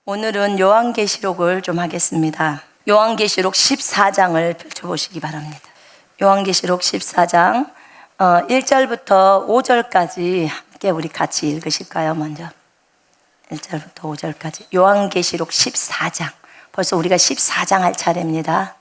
오늘은 요한계시록을 좀 하겠습니다. 요한계시록 14장을 펼쳐보시기 바랍니다. 요한계시록 14장 1절부터 5절까지 함께 우리 같이 읽으실까요? 먼저 1절부터 5절까지 요한계시록 14장. 벌써 우리가 14장 할 차례입니다.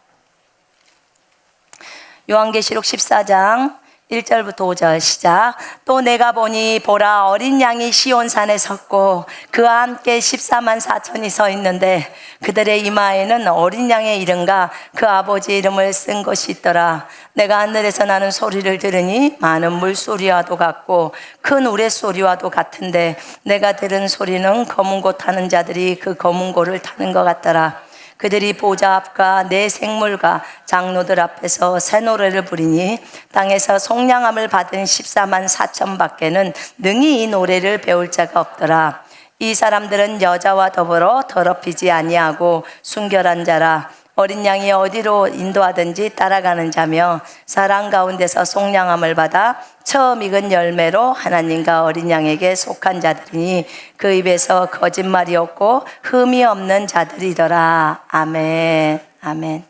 요한계시록 14장 1절부터 5절 시작. 또 내가 보니 보라 어린 양이 시온산에 섰고 그와 함께 14만 4천이 서 있는데 그들의 이마에는 어린 양의 이름과 그 아버지 이름을 쓴 것이 있더라. 내가 하늘에서 나는 소리를 들으니 많은 물소리와도 같고 큰 우레소리와도 같은데 내가 들은 소리는 검은 고 타는 자들이 그 검은 고를 타는 것 같더라. 그들이 보좌 앞과 네 생물과 장로들 앞에서 새 노래를 부리니 땅에서 속량함을 받은 14만 4천 밖에는 능히 이 노래를 배울 자가 없더라. 이 사람들은 여자와 더불어 더럽히지 아니하고 순결한 자라. 어린 양이 어디로 인도하든지 따라가는 자며 사랑 가운데서 속량함을 받아 처음 익은 열매로 하나님과 어린 양에게 속한 자들이니 그 입에서 거짓말이 없고 흠이 없는 자들이더라. 아멘. 아멘.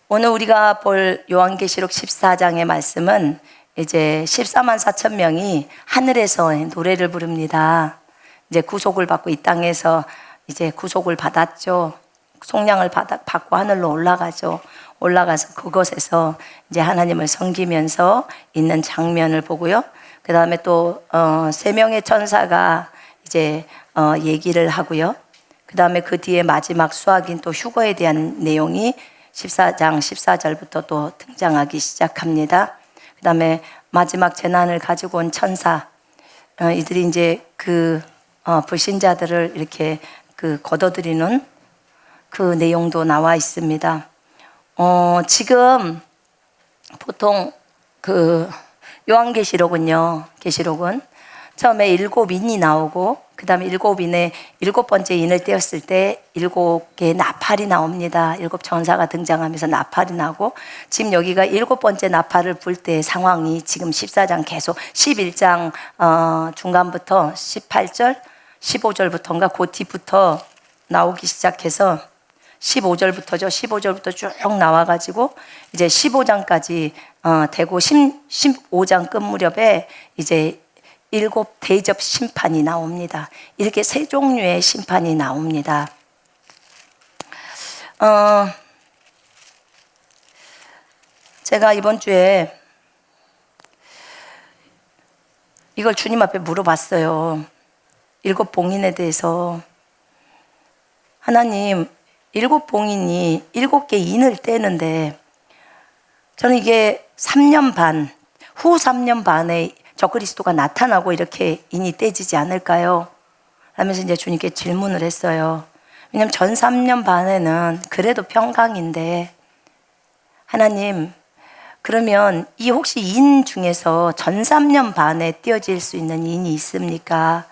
오늘 우리가 볼 요한계시록 14장의 말씀은 이제 14만 4천 명이 하늘에서 노래를 부릅니다. 이제 구속을 받고 이 땅에서 이제 구속을 받았죠. 속량을 받고 하늘로 올라가죠. 올라가서 그곳에서 이제 하나님을 섬기면서 있는 장면을 보고요. 그 다음에 또 3명의 천사가 이제 얘기를 하고요. 그 다음에 그 뒤에 마지막 수학인 또 휴거에 대한 내용이 14장 14절부터 또 등장하기 시작합니다. 그 다음에 마지막 재난을 가지고 온 천사, 이들이 이제 그 불신자들을 이렇게 걷어들이는 그 내용도 나와 있습니다. 지금 보통 요한계시록은요, 계시록은 처음에 7인이 나오고, 그 다음에 7인에 7번째 인을 떼었을 때 7개의 나팔이 나옵니다. 7천사가 등장하면서 나팔이 나고, 지금 여기가 7번째 나팔을 불 때 상황이 지금 14장 계속 11장 중간부터 18절, 15절부터인가 그 뒤부터 나오기 시작해서 15절부터죠. 15절부터 쭉 나와가지고 이제 15장까지 되고 15장 끝 무렵에 이제 7 대접 심판이 나옵니다. 이렇게 3 종류의 심판이 나옵니다. 제가 이번 주에 이걸 주님 앞에 물어봤어요. 7 봉인에 대해서. 하나님, 7 봉인이 7개 인을 떼는데 저는 이게 3년 반, 후 3년 반에 적그리스도가 나타나고 이렇게 인이 떼지지 않을까요? 하면서 이제 주님께 질문을 했어요. 왜냐하면 전 3년 반에는 그래도 평강인데 하나님, 그러면 이 혹시 인 중에서 전 3년 반에 떼어질 수 있는 인이 있습니까?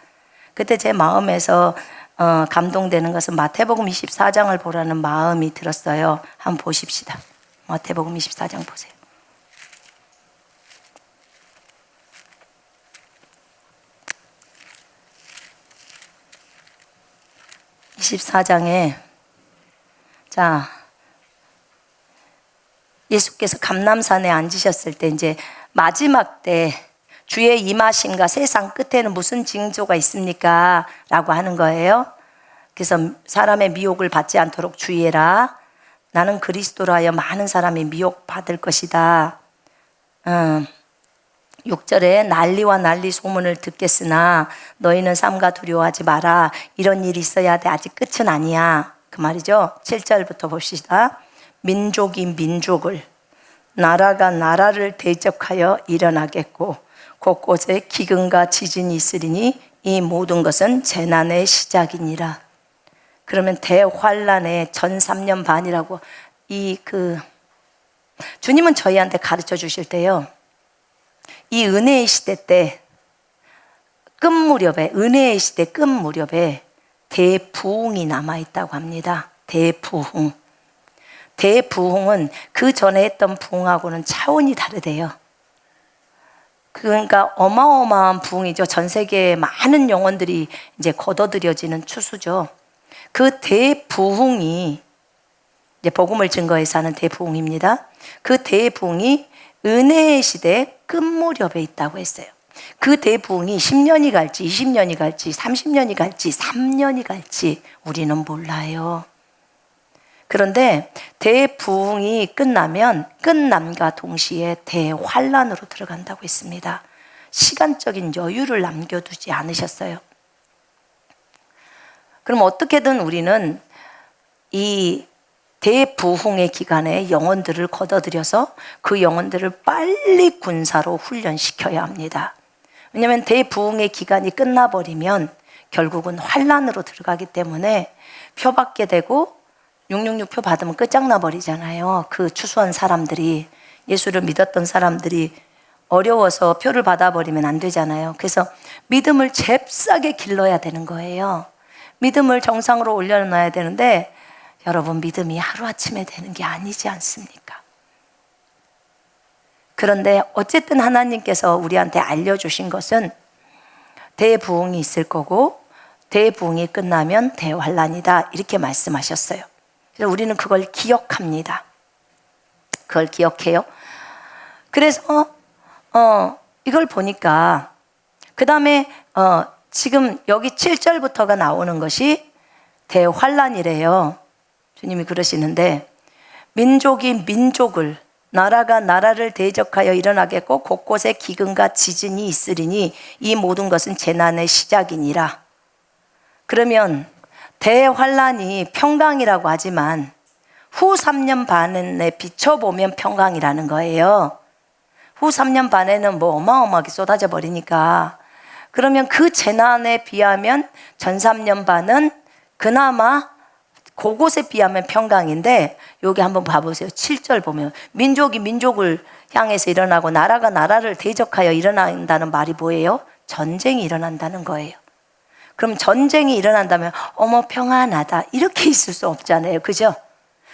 그때 제 마음에서 감동되는 것은 마태복음 24장을 보라는 마음이 들었어요. 한번 보십시다. 마태복음 24장 보세요. 24장에 자, 예수께서 감람산에 앉으셨을 때 이제 마지막 때 주의 임하심과 세상 끝에는 무슨 징조가 있습니까? 라고 하는 거예요. 그래서 사람의 미혹을 받지 않도록 주의해라. 나는 그리스도로 하여 많은 사람이 미혹받을 것이다. 6절에 난리와 난리 소문을 듣겠으나 너희는 삼가 두려워하지 마라. 이런 일이 있어야 돼. 아직 끝은 아니야. 그 말이죠. 7절부터 봅시다. 민족이 민족을, 나라가 나라를 대적하여 일어나겠고 곳곳에 기근과 지진이 있으리니 이 모든 것은 재난의 시작이니라. 그러면 대환란의 전 3년 반이라고 주님은 저희한테 가르쳐 주실 때요, 이 은혜의 시대 때 끝 무렵에, 은혜의 시대 끝 무렵에 대부흥이 남아있다고 합니다. 대부흥. 대부흥은 그 전에 했던 부흥하고는 차원이 다르대요. 그러니까 어마어마한 부흥이죠. 전 세계에 많은 영혼들이 이제 걷어들여지는 추수죠. 그 대부흥이 이제 복음을 증거해서 하는 대부흥입니다. 그 대부흥이 은혜의 시대 끝 무렵에 있다고 했어요. 그 대부흥이 10년이 갈지 20년이 갈지 30년이 갈지 3년이 갈지 우리는 몰라요. 그런데 대부흥이 끝남과 동시에 대환란으로 들어간다고 했습니다. 시간적인 여유를 남겨두지 않으셨어요. 그럼 어떻게든 우리는 이 대부흥의 기간에 영혼들을 걷어들여서 그 영혼들을 빨리 군사로 훈련시켜야 합니다. 왜냐하면 대부흥의 기간이 끝나버리면 결국은 환란으로 들어가기 때문에 표 받게 되고 666표 받으면 끝장나 버리잖아요. 그 추수한 사람들이, 예수를 믿었던 사람들이 어려워서 표를 받아버리면 안 되잖아요. 그래서 믿음을 잽싸게 길러야 되는 거예요. 믿음을 정상으로 올려놔야 되는데 여러분, 믿음이 하루아침에 되는 게 아니지 않습니까? 그런데 어쨌든 하나님께서 우리한테 알려주신 것은 대부흥이 있을 거고 대부흥이 끝나면 대환란이다, 이렇게 말씀하셨어요. 그래서 우리는 그걸 기억합니다. 그걸 기억해요. 그래서 이걸 보니까 그 다음에 지금 여기 7절부터가 나오는 것이 대환란이래요. 주님이 그러시는데, 민족이 민족을, 나라가 나라를 대적하여 일어나겠고 곳곳에 기근과 지진이 있으리니 이 모든 것은 재난의 시작이니라. 그러면 대환란이 평강이라고 하지만 후 3년 반에 비춰보면 평강이라는 거예요. 후 3년 반에는 뭐 어마어마하게 쏟아져 버리니까, 그러면 그 재난에 비하면 전 3년 반은 그나마 그곳에 비하면 평강인데, 여기 한번 봐보세요. 7절 보면 민족이 민족을 향해서 일어나고 나라가 나라를 대적하여 일어난다는 말이 뭐예요? 전쟁이 일어난다는 거예요. 그럼 전쟁이 일어난다면 어머 평안하다 이렇게 있을 수 없잖아요. 그죠?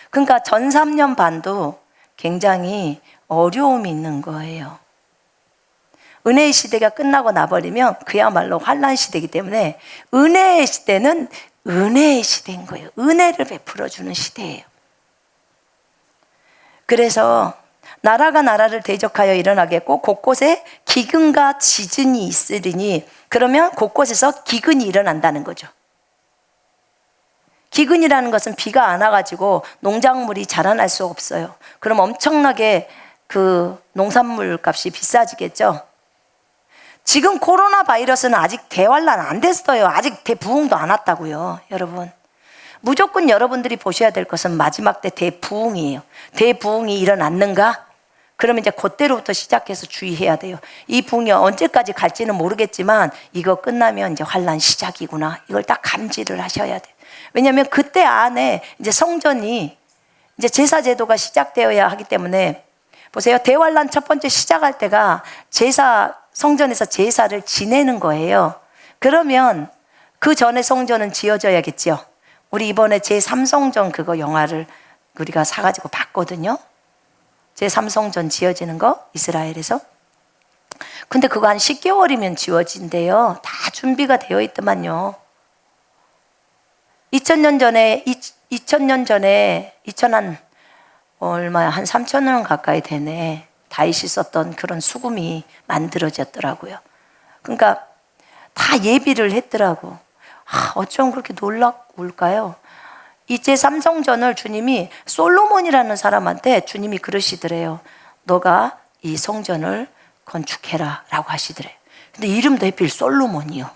그러니까 전 3년 반도 굉장히 어려움이 있는 거예요. 은혜의 시대가 끝나고 나버리면 그야말로 환란 시대이기 때문에 은혜의 시대는 은혜의 시대인 거예요. 은혜를 베풀어 주는 시대예요. 그래서 나라가 나라를 대적하여 일어나겠고 곳곳에 기근과 지진이 있으리니, 그러면 곳곳에서 기근이 일어난다는 거죠. 기근이라는 것은 비가 안 와가지고 농작물이 자라날 수 없어요. 그럼 엄청나게 그 농산물 값이 비싸지겠죠. 지금 코로나 바이러스는 아직 대환란 안 됐어요. 아직 대부흥도 안 왔다고요. 여러분, 무조건 여러분들이 보셔야 될 것은 마지막 때 대부흥이에요. 대부흥이 일어났는가? 그러면 이제 그때로부터 시작해서 주의해야 돼요. 이 부흥이 언제까지 갈지는 모르겠지만 이거 끝나면 이제 환란 시작이구나, 이걸 딱 감지를 하셔야 돼요. 왜냐하면 그때 안에 이제 성전이 이제 제사 제도가 시작되어야 하기 때문에, 보세요. 대환란 첫 번째 시작할 때가 성전에서 제사를 지내는 거예요. 그러면 그 전에 성전은 지어져야겠죠. 우리 이번에 제3성전 그거 영화를 우리가 사가지고 봤거든요. 제3성전 지어지는 거 이스라엘에서. 근데 그거 한 10개월이면 지어진대요. 다 준비가 되어 있더만요. 2000년 전에 2000한 3,000년 가까이 되네. 다윗이 썼던 그런 수금이 만들어졌더라고요. 그러니까 다 예비를 했더라고. 어쩜 그렇게 놀라울까요? 이제 삼성전을 주님이 솔로몬이라는 사람한테 주님이 그러시더래요. 너가 이 성전을 건축해라 라고 하시더래요. 근데 이름도 하필 솔로몬이요.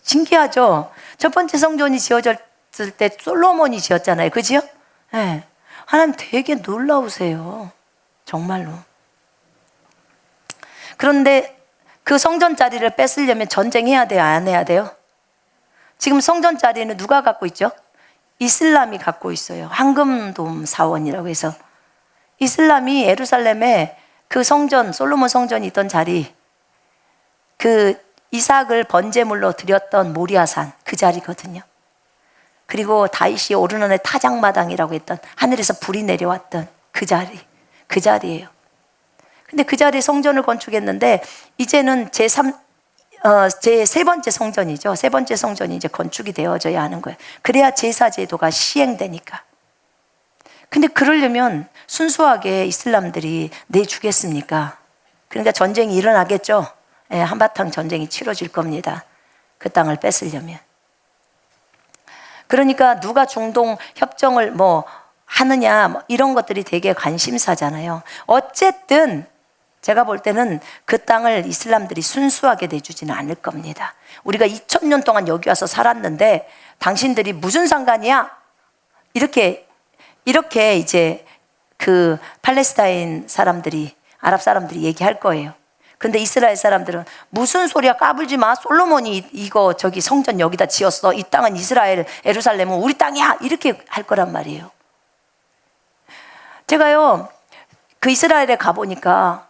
신기하죠? 첫 번째 성전이 지어졌을 때 솔로몬이 지었잖아요. 그죠? 네. 하나님 되게 놀라우세요. 정말로. 그런데 그 성전 자리를 뺏으려면 전쟁해야 돼요? 안 해야 돼요? 지금 성전 자리는 누가 갖고 있죠? 이슬람이 갖고 있어요. 황금돔 사원이라고 해서. 이슬람이 예루살렘에 그 성전, 솔로몬 성전이 있던 자리, 그 이삭을 번제물로 드렸던 모리아산 그 자리거든요. 그리고 다윗이 오르논의 타작마당이라고 했던, 하늘에서 불이 내려왔던 그 자리예요. 근데 그 자리에 성전을 건축했는데 이제는 제 세 번째 성전이죠. 세 번째 성전이 이제 건축이 되어져야 하는 거예요. 그래야 제사 제도가 시행되니까. 근데 그러려면 순수하게 이슬람들이 내주겠습니까? 그러니까 전쟁이 일어나겠죠. 예, 한바탕 전쟁이 치러질 겁니다. 그 땅을 뺏으려면. 그러니까 누가 중동 협정을 뭐 하느냐 뭐 이런 것들이 되게 관심사잖아요. 어쨌든 제가 볼 때는 그 땅을 이슬람들이 순수하게 내주지는 않을 겁니다. 우리가 2000년 동안 여기 와서 살았는데 당신들이 무슨 상관이야? 이렇게 이제 그 팔레스타인 사람들이, 아랍 사람들이 얘기할 거예요. 근데 이스라엘 사람들은 무슨 소리야, 까불지 마. 솔로몬이 이거 저기 성전 여기다 지었어. 이 땅은 이스라엘, 예루살렘은 우리 땅이야. 이렇게 할 거란 말이에요. 제가요, 그 이스라엘에 가보니까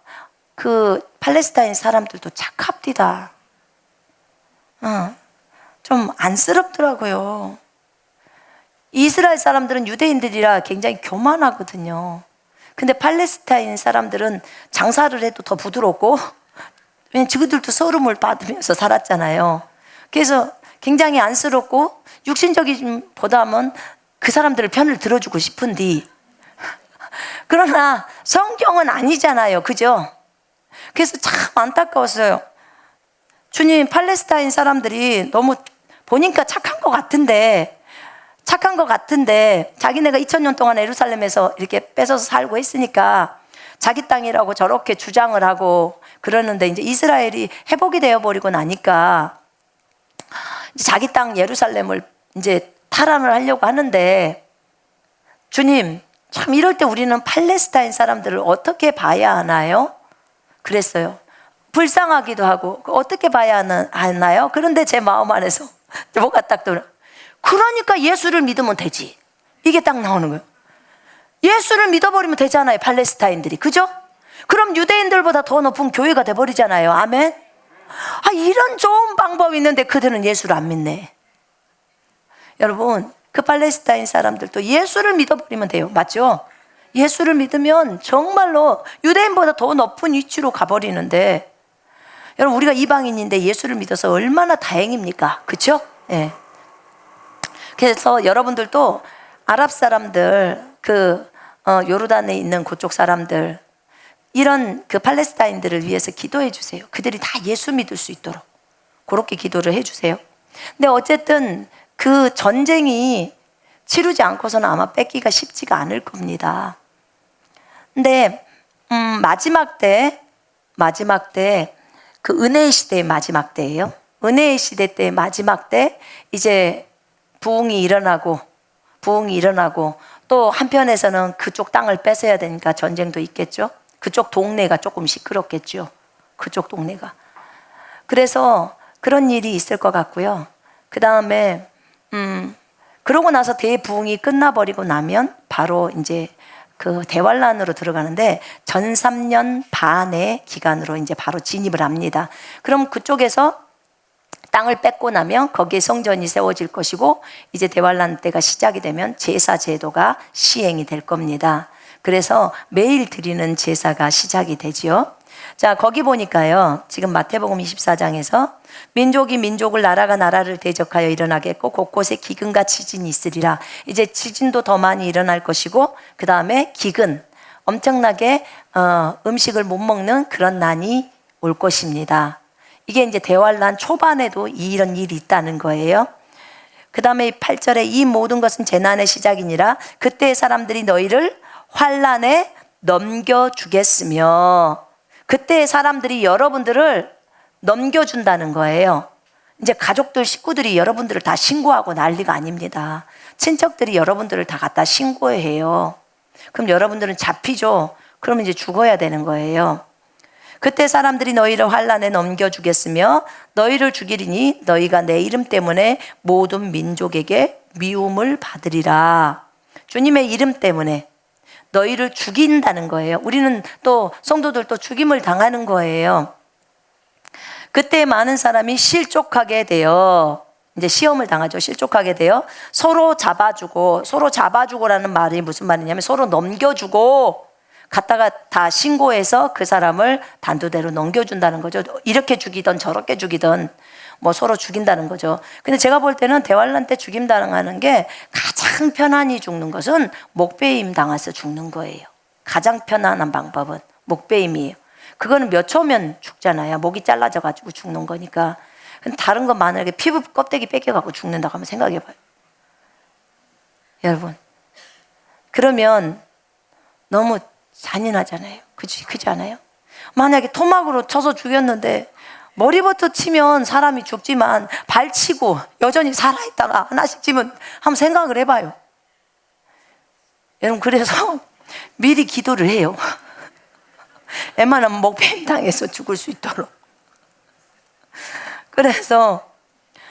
그 팔레스타인 사람들도 착합디다. 좀 안쓰럽더라고요. 이스라엘 사람들은 유대인들이라 굉장히 교만하거든요. 근데 팔레스타인 사람들은 장사를 해도 더 부드럽고, 왜냐면 지그들도 서름을 받으면서 살았잖아요. 그래서 굉장히 안쓰럽고 육신적인 보다는 그 사람들의 편을 들어주고 싶은데, 그러나 성경은 아니잖아요. 그죠? 그래서 참 안타까웠어요. 주님, 팔레스타인 사람들이 너무 보니까 착한 것 같은데 자기네가 2000년 동안 예루살렘에서 이렇게 뺏어서 살고 했으니까 자기 땅이라고 저렇게 주장을 하고 그러는데, 이제 이스라엘이 회복이 되어버리고 나니까 이제 자기 땅 예루살렘을 이제 탈환을 하려고 하는데, 주님, 참 이럴 때 우리는 팔레스타인 사람들을 어떻게 봐야 하나요? 그랬어요. 불쌍하기도 하고 어떻게 봐야 하나요? 그런데 제 마음 안에서 뭐가 딱 들어. 그러니까 예수를 믿으면 되지. 이게 딱 나오는 거예요. 예수를 믿어버리면 되잖아요, 팔레스타인들이. 그죠? 그럼 유대인들보다 더 높은 교회가 돼버리잖아요. 아멘? 이런 좋은 방법이 있는데 그들은 예수를 안 믿네. 여러분, 그 팔레스타인 사람들도 예수를 믿어버리면 돼요. 맞죠? 예수를 믿으면 정말로 유대인보다 더 높은 위치로 가버리는데, 여러분, 우리가 이방인인데 예수를 믿어서 얼마나 다행입니까? 그쵸? 예. 그래서 여러분들도 아랍 사람들, 요르단에 있는 그쪽 사람들, 이런 그 팔레스타인들을 위해서 기도해 주세요. 그들이 다 예수 믿을 수 있도록 그렇게 기도를 해 주세요. 근데 어쨌든 그 전쟁이 치르지 않고서는 아마 뺏기가 쉽지가 않을 겁니다. 근데 마지막 때 그 은혜의 시대의 마지막 때예요. 은혜의 시대 때 마지막 때 이제 부흥이 일어나고 또 한편에서는 그쪽 땅을 뺏어야 되니까 전쟁도 있겠죠. 그쪽 동네가 조금 시끄럽겠죠. 그쪽 동네가. 그래서 그런 일이 있을 것 같고요. 그 다음에 그러고 나서 대부흥이 끝나버리고 나면 바로 이제 그 대환란으로 들어가는데, 전 3년 반의 기간으로 이제 바로 진입을 합니다. 그럼 그쪽에서 땅을 뺏고 나면 거기에 성전이 세워질 것이고, 이제 대환란 때가 시작이 되면 제사 제도가 시행이 될 겁니다. 그래서 매일 드리는 제사가 시작이 되지요. 자, 거기 보니까요, 지금 마태복음 24장에서 민족이 민족을, 나라가 나라를 대적하여 일어나겠고 곳곳에 기근과 지진이 있으리라. 이제 지진도 더 많이 일어날 것이고, 그 다음에 기근, 엄청나게 음식을 못 먹는 그런 난이 올 것입니다. 이게 이제 대환란 초반에도 이런 일이 있다는 거예요. 그 다음에 8절에 이 모든 것은 재난의 시작이니라. 그때 사람들이 너희를 환란에 넘겨주겠으며, 그때 사람들이 여러분들을 넘겨준다는 거예요. 이제 가족들, 식구들이 여러분들을 다 신고하고 난리가 아닙니다. 친척들이 여러분들을 다 갖다 신고해요. 그럼 여러분들은 잡히죠. 그러면 이제 죽어야 되는 거예요. 그때 사람들이 너희를 환란에 넘겨주겠으며 너희를 죽이리니 너희가 내 이름 때문에 모든 민족에게 미움을 받으리라. 주님의 이름 때문에 너희를 죽인다는 거예요. 우리는 또 성도들 또 죽임을 당하는 거예요. 그때 많은 사람이 실족하게 되어, 이제 시험을 당하죠. 실족하게 되어 서로 잡아주고라는 말이 무슨 말이냐면 서로 넘겨주고, 갖다가 다 신고해서 그 사람을 단두대로 넘겨준다는 거죠. 이렇게 죽이든 저렇게 죽이든 뭐 서로 죽인다는 거죠. 근데 제가 볼 때는 대환란 때 죽임당하는 게 가장 편안히 죽는 것은 목베임 당해서 죽는 거예요. 가장 편안한 방법은 목베임이에요. 그거는 몇 초면 죽잖아요. 목이 잘라져 가지고 죽는 거니까. 다른 건 만약에 피부 껍데기 뺏겨갖고 죽는다고 하면 생각해봐요. 여러분, 그러면 너무 잔인하잖아요. 그지 않아요? 만약에 토막으로 쳐서 죽였는데 머리부터 치면 사람이 죽지만 발 치고 여전히 살아있다가 하나씩 치면 한번 생각을 해봐요. 여러분, 그래서 미리 기도를 해요. 웬만하면 목베임 당해서 죽을 수 있도록. 그래서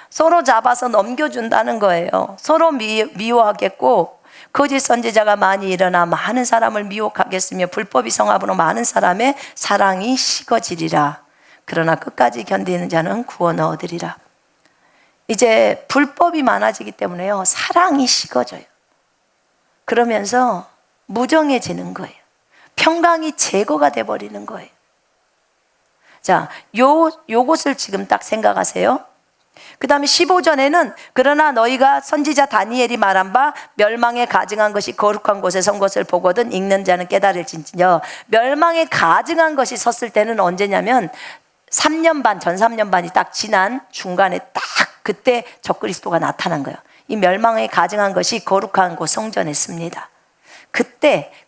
서로 잡아서 넘겨준다는 거예요. 서로 미워하겠고 거짓 선지자가 많이 일어나 많은 사람을 미혹하겠으며 불법이 성합으로 많은 사람의 사랑이 식어지리라. 그러나 끝까지 견디는 자는 구원을 얻으리라. 이제 불법이 많아지기 때문에요, 사랑이 식어져요. 그러면서 무정해지는 거예요. 평강이 제거가 돼버리는 거예요. 자, 요것을 지금 딱 생각하세요. 그 다음에 15절에는 그러나 너희가 선지자 다니엘이 말한 바 멸망에 가증한 것이 거룩한 곳에 선 것을 보거든 읽는 자는 깨달을진지여. 멸망에 가증한 것이 섰을 때는 언제냐면 3년 반, 전 3년 반이 딱 지난 중간에 딱 그때 적그리스도가 나타난 거예요. 이 멸망에 가증한 것이 거룩한 곳 성전에 씁니다.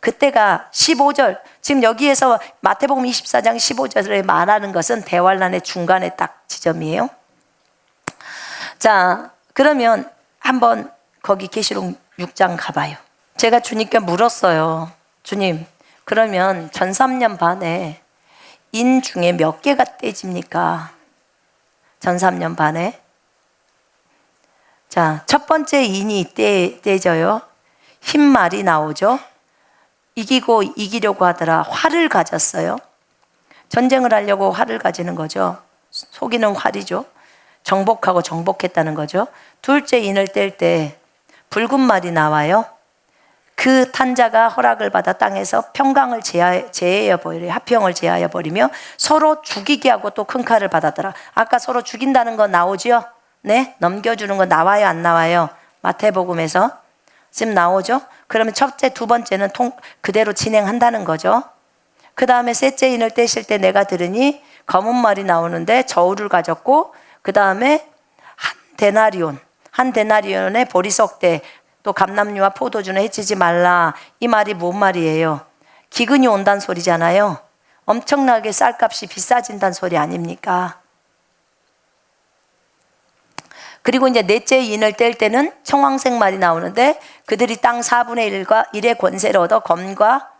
그때가 15절, 지금 여기에서 마태복음 24장 15절에 말하는 것은 대환란의 중간에 딱 지점이에요. 자, 그러면 한번 거기 계시록 6장 가봐요. 제가 주님께 물었어요. 주님, 그러면 전 3년 반에 인 중에 몇 개가 떼집니까? 전 3년 반에. 자, 첫 번째 인이 떼져요. 흰 말이 나오죠. 이기려고 하더라. 활을 가졌어요. 전쟁을 하려고 활을 가지는 거죠. 속이는 활이죠. 정복하고 정복했다는 거죠. 둘째 인을 뗄 때 붉은 말이 나와요. 그 탄자가 허락을 받아 땅에서 평강을 제하여 버리며 화평을 제하여 버리며 서로 죽이게 하고 또 큰 칼을 받았더라. 아까 서로 죽인다는 거 나오죠? 네, 넘겨주는 거 나와요, 안 나와요? 마태복음에서 지금 나오죠? 그러면 첫째, 두 번째는 그대로 진행한다는 거죠. 그 다음에 셋째 인을 떼실 때 내가 들으니 검은 말이 나오는데 저울을 가졌고 그 다음에 한 데나리온의 보리석대, 또 감람류와 포도주는 해치지 말라. 이 말이 뭔 말이에요? 기근이 온다는 소리잖아요. 엄청나게 쌀값이 비싸진다는 소리 아닙니까? 그리고 이제 넷째 인을 뗄 때는 청황색 말이 나오는데 그들이 땅 4분의 1의 권세를 얻어 검과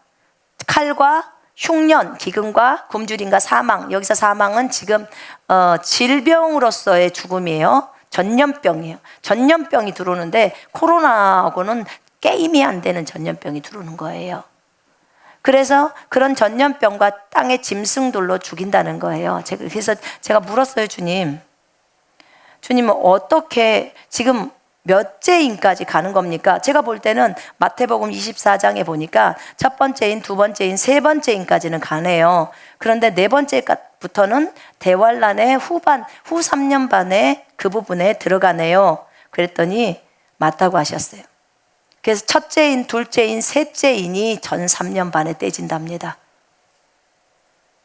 칼과 흉년, 기근과 굶주림과 사망. 여기서 사망은 지금 질병으로서의 죽음이에요. 전염병이에요. 전염병이 들어오는데 코로나하고는 게임이 안 되는 전염병이 들어오는 거예요. 그래서 그런 전염병과 땅의 짐승들로 죽인다는 거예요. 그래서 제가 물었어요. 주님은 어떻게 지금 몇째 인까지 가는 겁니까? 제가 볼 때는 마태복음 24장에 보니까 첫 번째 인, 두 번째 인, 세 번째 인까지는 가네요. 그런데 네 번째부터는 대환란의 후 3년 반에 그 부분에 들어가네요. 그랬더니 맞다고 하셨어요. 그래서 첫째 인, 둘째 인, 셋째 인이 전 3년 반에 떼진답니다.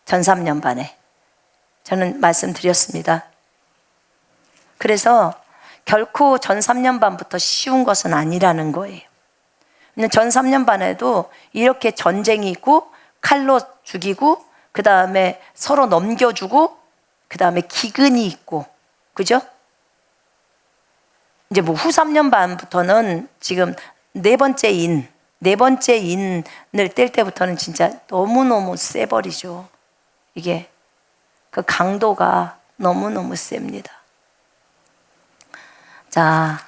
전 3년 반에. 저는 말씀드렸습니다. 그래서 결코 전 3년 반부터 쉬운 것은 아니라는 거예요. 전 3년 반에도 이렇게 전쟁이 있고 칼로 죽이고 그 다음에 서로 넘겨주고 그 다음에 기근이 있고, 그죠? 이제 뭐 후 3년 반부터는 지금 네 번째 인을 뗄 때부터는 진짜 너무너무 세버리죠. 이게 그 강도가 너무너무 셉니다. 자,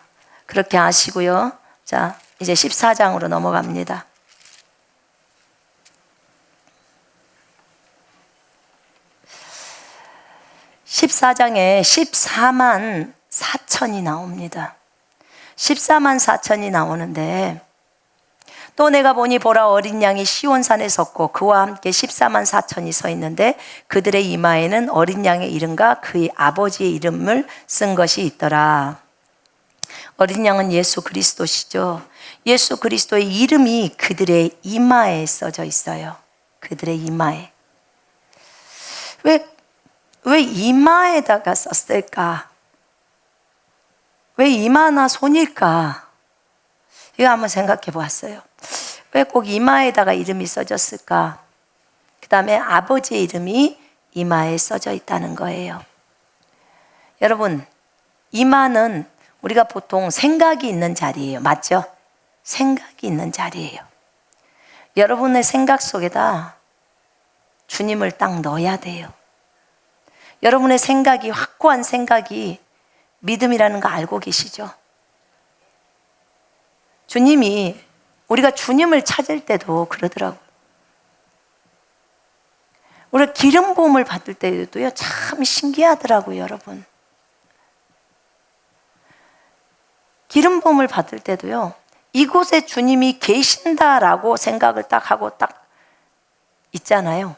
그렇게 아시고요. 자, 이제 14장으로 넘어갑니다. (14장에) 14만 4천이 나옵니다. 14만 4천이 나오는데 또 내가 보니 보라 어린 양이 시온산에 섰고 그와 함께 14만 4천이 서 있는데 그들의 이마에는 어린 양의 이름과 그의 아버지의 이름을 쓴 것이 있더라. 어린 양은 예수 그리스도시죠. 예수 그리스도의 이름이 그들의 이마에 써져 있어요. 그들의 이마에. 왜 이마에다가 썼을까? 왜 이마나 손일까? 이거 한번 생각해 보았어요. 왜 꼭 이마에다가 이름이 써졌을까? 그 다음에 아버지의 이름이 이마에 써져 있다는 거예요. 여러분, 이마는 우리가 보통 생각이 있는 자리예요. 맞죠? 생각이 있는 자리예요. 여러분의 생각 속에다 주님을 딱 넣어야 돼요. 여러분의 생각이, 확고한 생각이 믿음이라는 거 알고 계시죠? 주님이, 우리가 주님을 찾을 때도 그러더라고요. 우리가 기름 부음을 받을 때도요, 참 신기하더라고요, 여러분. 기름 부음을 받을 때도요, 이곳에 주님이 계신다라고 생각을 딱 하고 딱 있잖아요.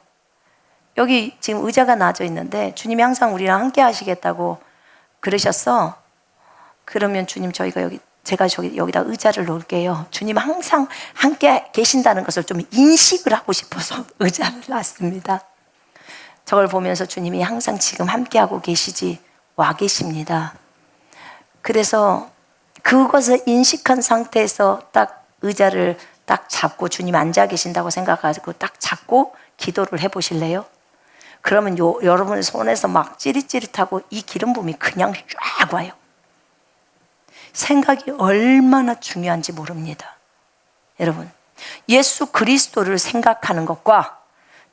여기 지금 의자가 놔져 있는데 주님이 항상 우리랑 함께 하시겠다고 그러셨어. 그러면 주님, 제가 여기다 의자를 놓을게요. 주님 항상 함께 계신다는 것을 좀 인식을 하고 싶어서 의자를 놨습니다. 저걸 보면서 주님이 항상 지금 함께하고 계시지, 와 계십니다. 그래서 그것을 인식한 상태에서 딱 의자를 딱 잡고 주님 앉아 계신다고 생각하고 딱 잡고 기도를 해보실래요? 그러면 여러분의 손에서 막 찌릿찌릿하고 이 기름 부음이 그냥 쫙 와요. 생각이 얼마나 중요한지 모릅니다. 여러분, 예수 그리스도를 생각하는 것과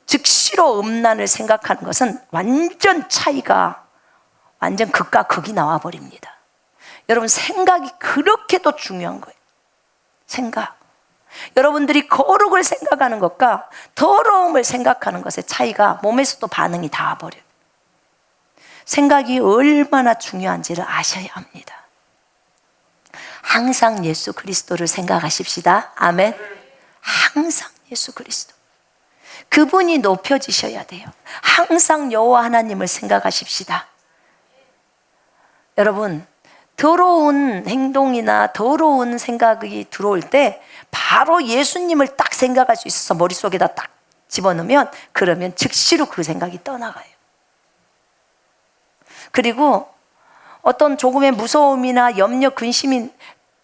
즉시로 음란을 생각하는 것은 완전 차이가, 완전 극과 극이 나와버립니다. 여러분, 생각이 그렇게도 중요한 거예요. 생각. 여러분들이 거룩을 생각하는 것과 더러움을 생각하는 것의 차이가 몸에서도 반응이 닿아버려요. 생각이 얼마나 중요한지를 아셔야 합니다. 항상 예수 그리스도를 생각하십시다. 아멘. 항상 예수 그리스도. 그분이 높여지셔야 돼요. 항상 여호와 하나님을 생각하십시다. 여러분, 더러운 행동이나 더러운 생각이 들어올 때 바로 예수님을 딱 생각할 수 있어서 머릿속에다 딱 집어넣으면, 그러면 즉시로 그 생각이 떠나가요. 그리고 어떤 조금의 무서움이나 염려, 근심이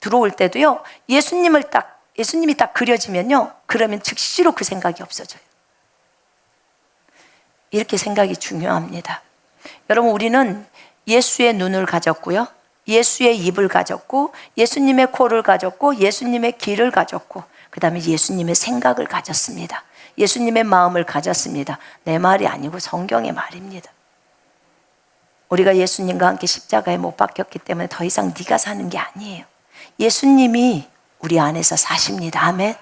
들어올 때도요, 예수님이 딱 그려지면요, 그러면 즉시로 그 생각이 없어져요. 이렇게 생각이 중요합니다. 여러분, 우리는 예수의 눈을 가졌고요, 예수의 입을 가졌고, 예수님의 코를 가졌고, 예수님의 귀를 가졌고, 그 다음에 예수님의 생각을 가졌습니다. 예수님의 마음을 가졌습니다. 내 말이 아니고 성경의 말입니다. 우리가 예수님과 함께 십자가에 못 박혔기 때문에 더 이상 네가 사는 게 아니에요. 예수님이 우리 안에서 사십니다. 아멘.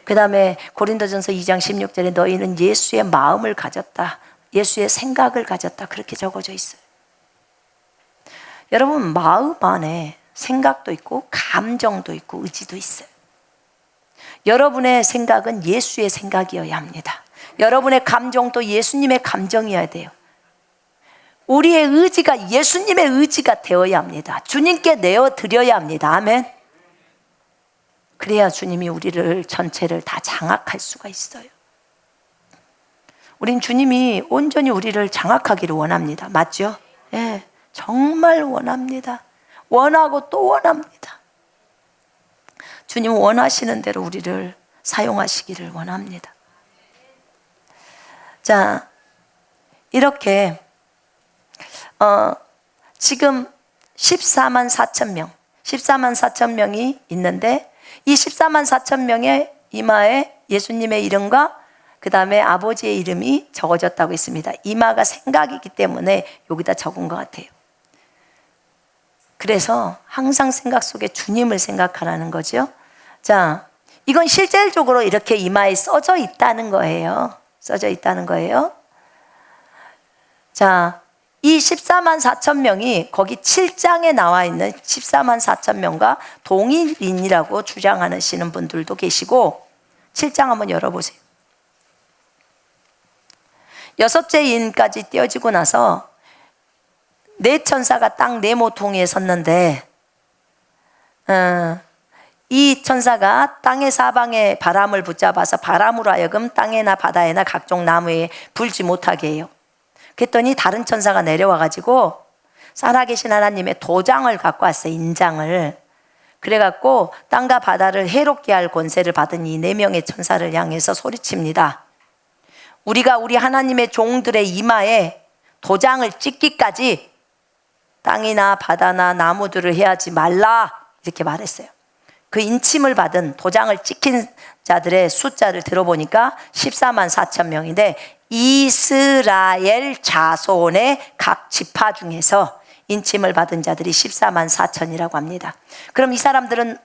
그 다음에 고린도전서 2장 16절에 너희는 예수의 마음을 가졌다, 예수의 생각을 가졌다, 그렇게 적어져 있어요. 여러분, 마음 안에 생각도 있고 감정도 있고 의지도 있어요. 여러분의 생각은 예수의 생각이어야 합니다. 여러분의 감정도 예수님의 감정이어야 돼요. 우리의 의지가 예수님의 의지가 되어야 합니다. 주님께 내어드려야 합니다. 아멘. 그래야 주님이 우리를 전체를 다 장악할 수가 있어요. 우린 주님이 온전히 우리를 장악하기를 원합니다. 맞죠? 예, 정말 원합니다. 원하고 또 원합니다. 주님 원하시는 대로 우리를 사용하시기를 원합니다. 자, 이렇게 지금 14만 4천 명, 14만 4천 명이 있는데, 이 14만 4천 명의 이마에 예수님의 이름과 그 다음에 아버지의 이름이 적어졌다고 했습니다. 이마가 생각이기 때문에 여기다 적은 것 같아요. 그래서 항상 생각 속에 주님을 생각하라는 거죠. 자, 이건 실질적으로 이렇게 이마에 써져 있다는 거예요. 써져 있다는 거예요. 자, 이 14만 4천 명이 거기 7장에 나와 있는 14만 4천 명과 동일인이라고 주장하시는 분들도 계시고, 7장 한번 열어보세요. 여섯째 인까지 떼어지고 나서 네 천사가 땅 네 모퉁이에 섰는데, 이 천사가 땅의 사방에 바람을 붙잡아서 바람으로 하여금 땅에나 바다에나 각종 나무에 불지 못하게 해요. 그랬더니 다른 천사가 내려와 가지고 살아계신 하나님의 도장을 갖고 왔어요. 인장을. 그래갖고 땅과 바다를 해롭게 할 권세를 받은 이 네 명의 천사를 향해서 소리칩니다. 우리가 우리 하나님의 종들의 이마에 도장을 찍기까지 땅이나 바다나 나무들을 해하지 말라, 이렇게 말했어요. 그 인침을 받은 도장을 찍힌 자들의 숫자를 들어보니까 14만 4천 명인데, 이스라엘 자손의 각 지파 중에서 인침을 받은 자들이 14만 4천이라고 합니다. 그럼 이 사람들은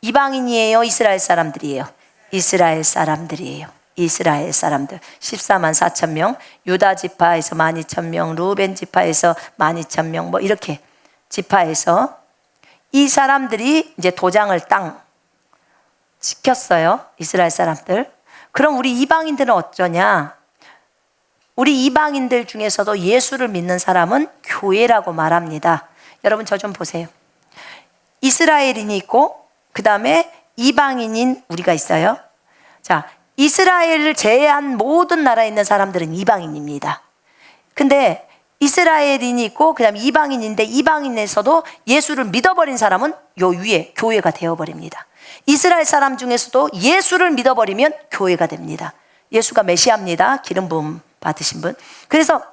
이방인이에요, 이스라엘 사람들이에요? 이스라엘 사람들이에요. 이스라엘 사람들 14만 4천 명, 유다 지파에서 12,000명, 루벤 지파에서 12,000명, 뭐 이렇게 지파에서 이 사람들이 이제 도장을 땅 찍혔어요. 이스라엘 사람들. 그럼 우리 이방인들은 어쩌냐? 우리 이방인들 중에서도 예수를 믿는 사람은 교회라고 말합니다. 여러분 저 좀 보세요. 이스라엘인이 있고 그 다음에 이방인인 우리가 있어요. 자, 이스라엘을 제외한 모든 나라에 있는 사람들은 이방인입니다. 근데 이스라엘인이 있고 그 다음에 이방인인데, 이방인에서도 예수를 믿어버린 사람은 요 위에 교회가 되어버립니다. 이스라엘 사람 중에서도 예수를 믿어버리면 교회가 됩니다. 예수가 메시아입니다. 기름 부음 받으신 분. 그래서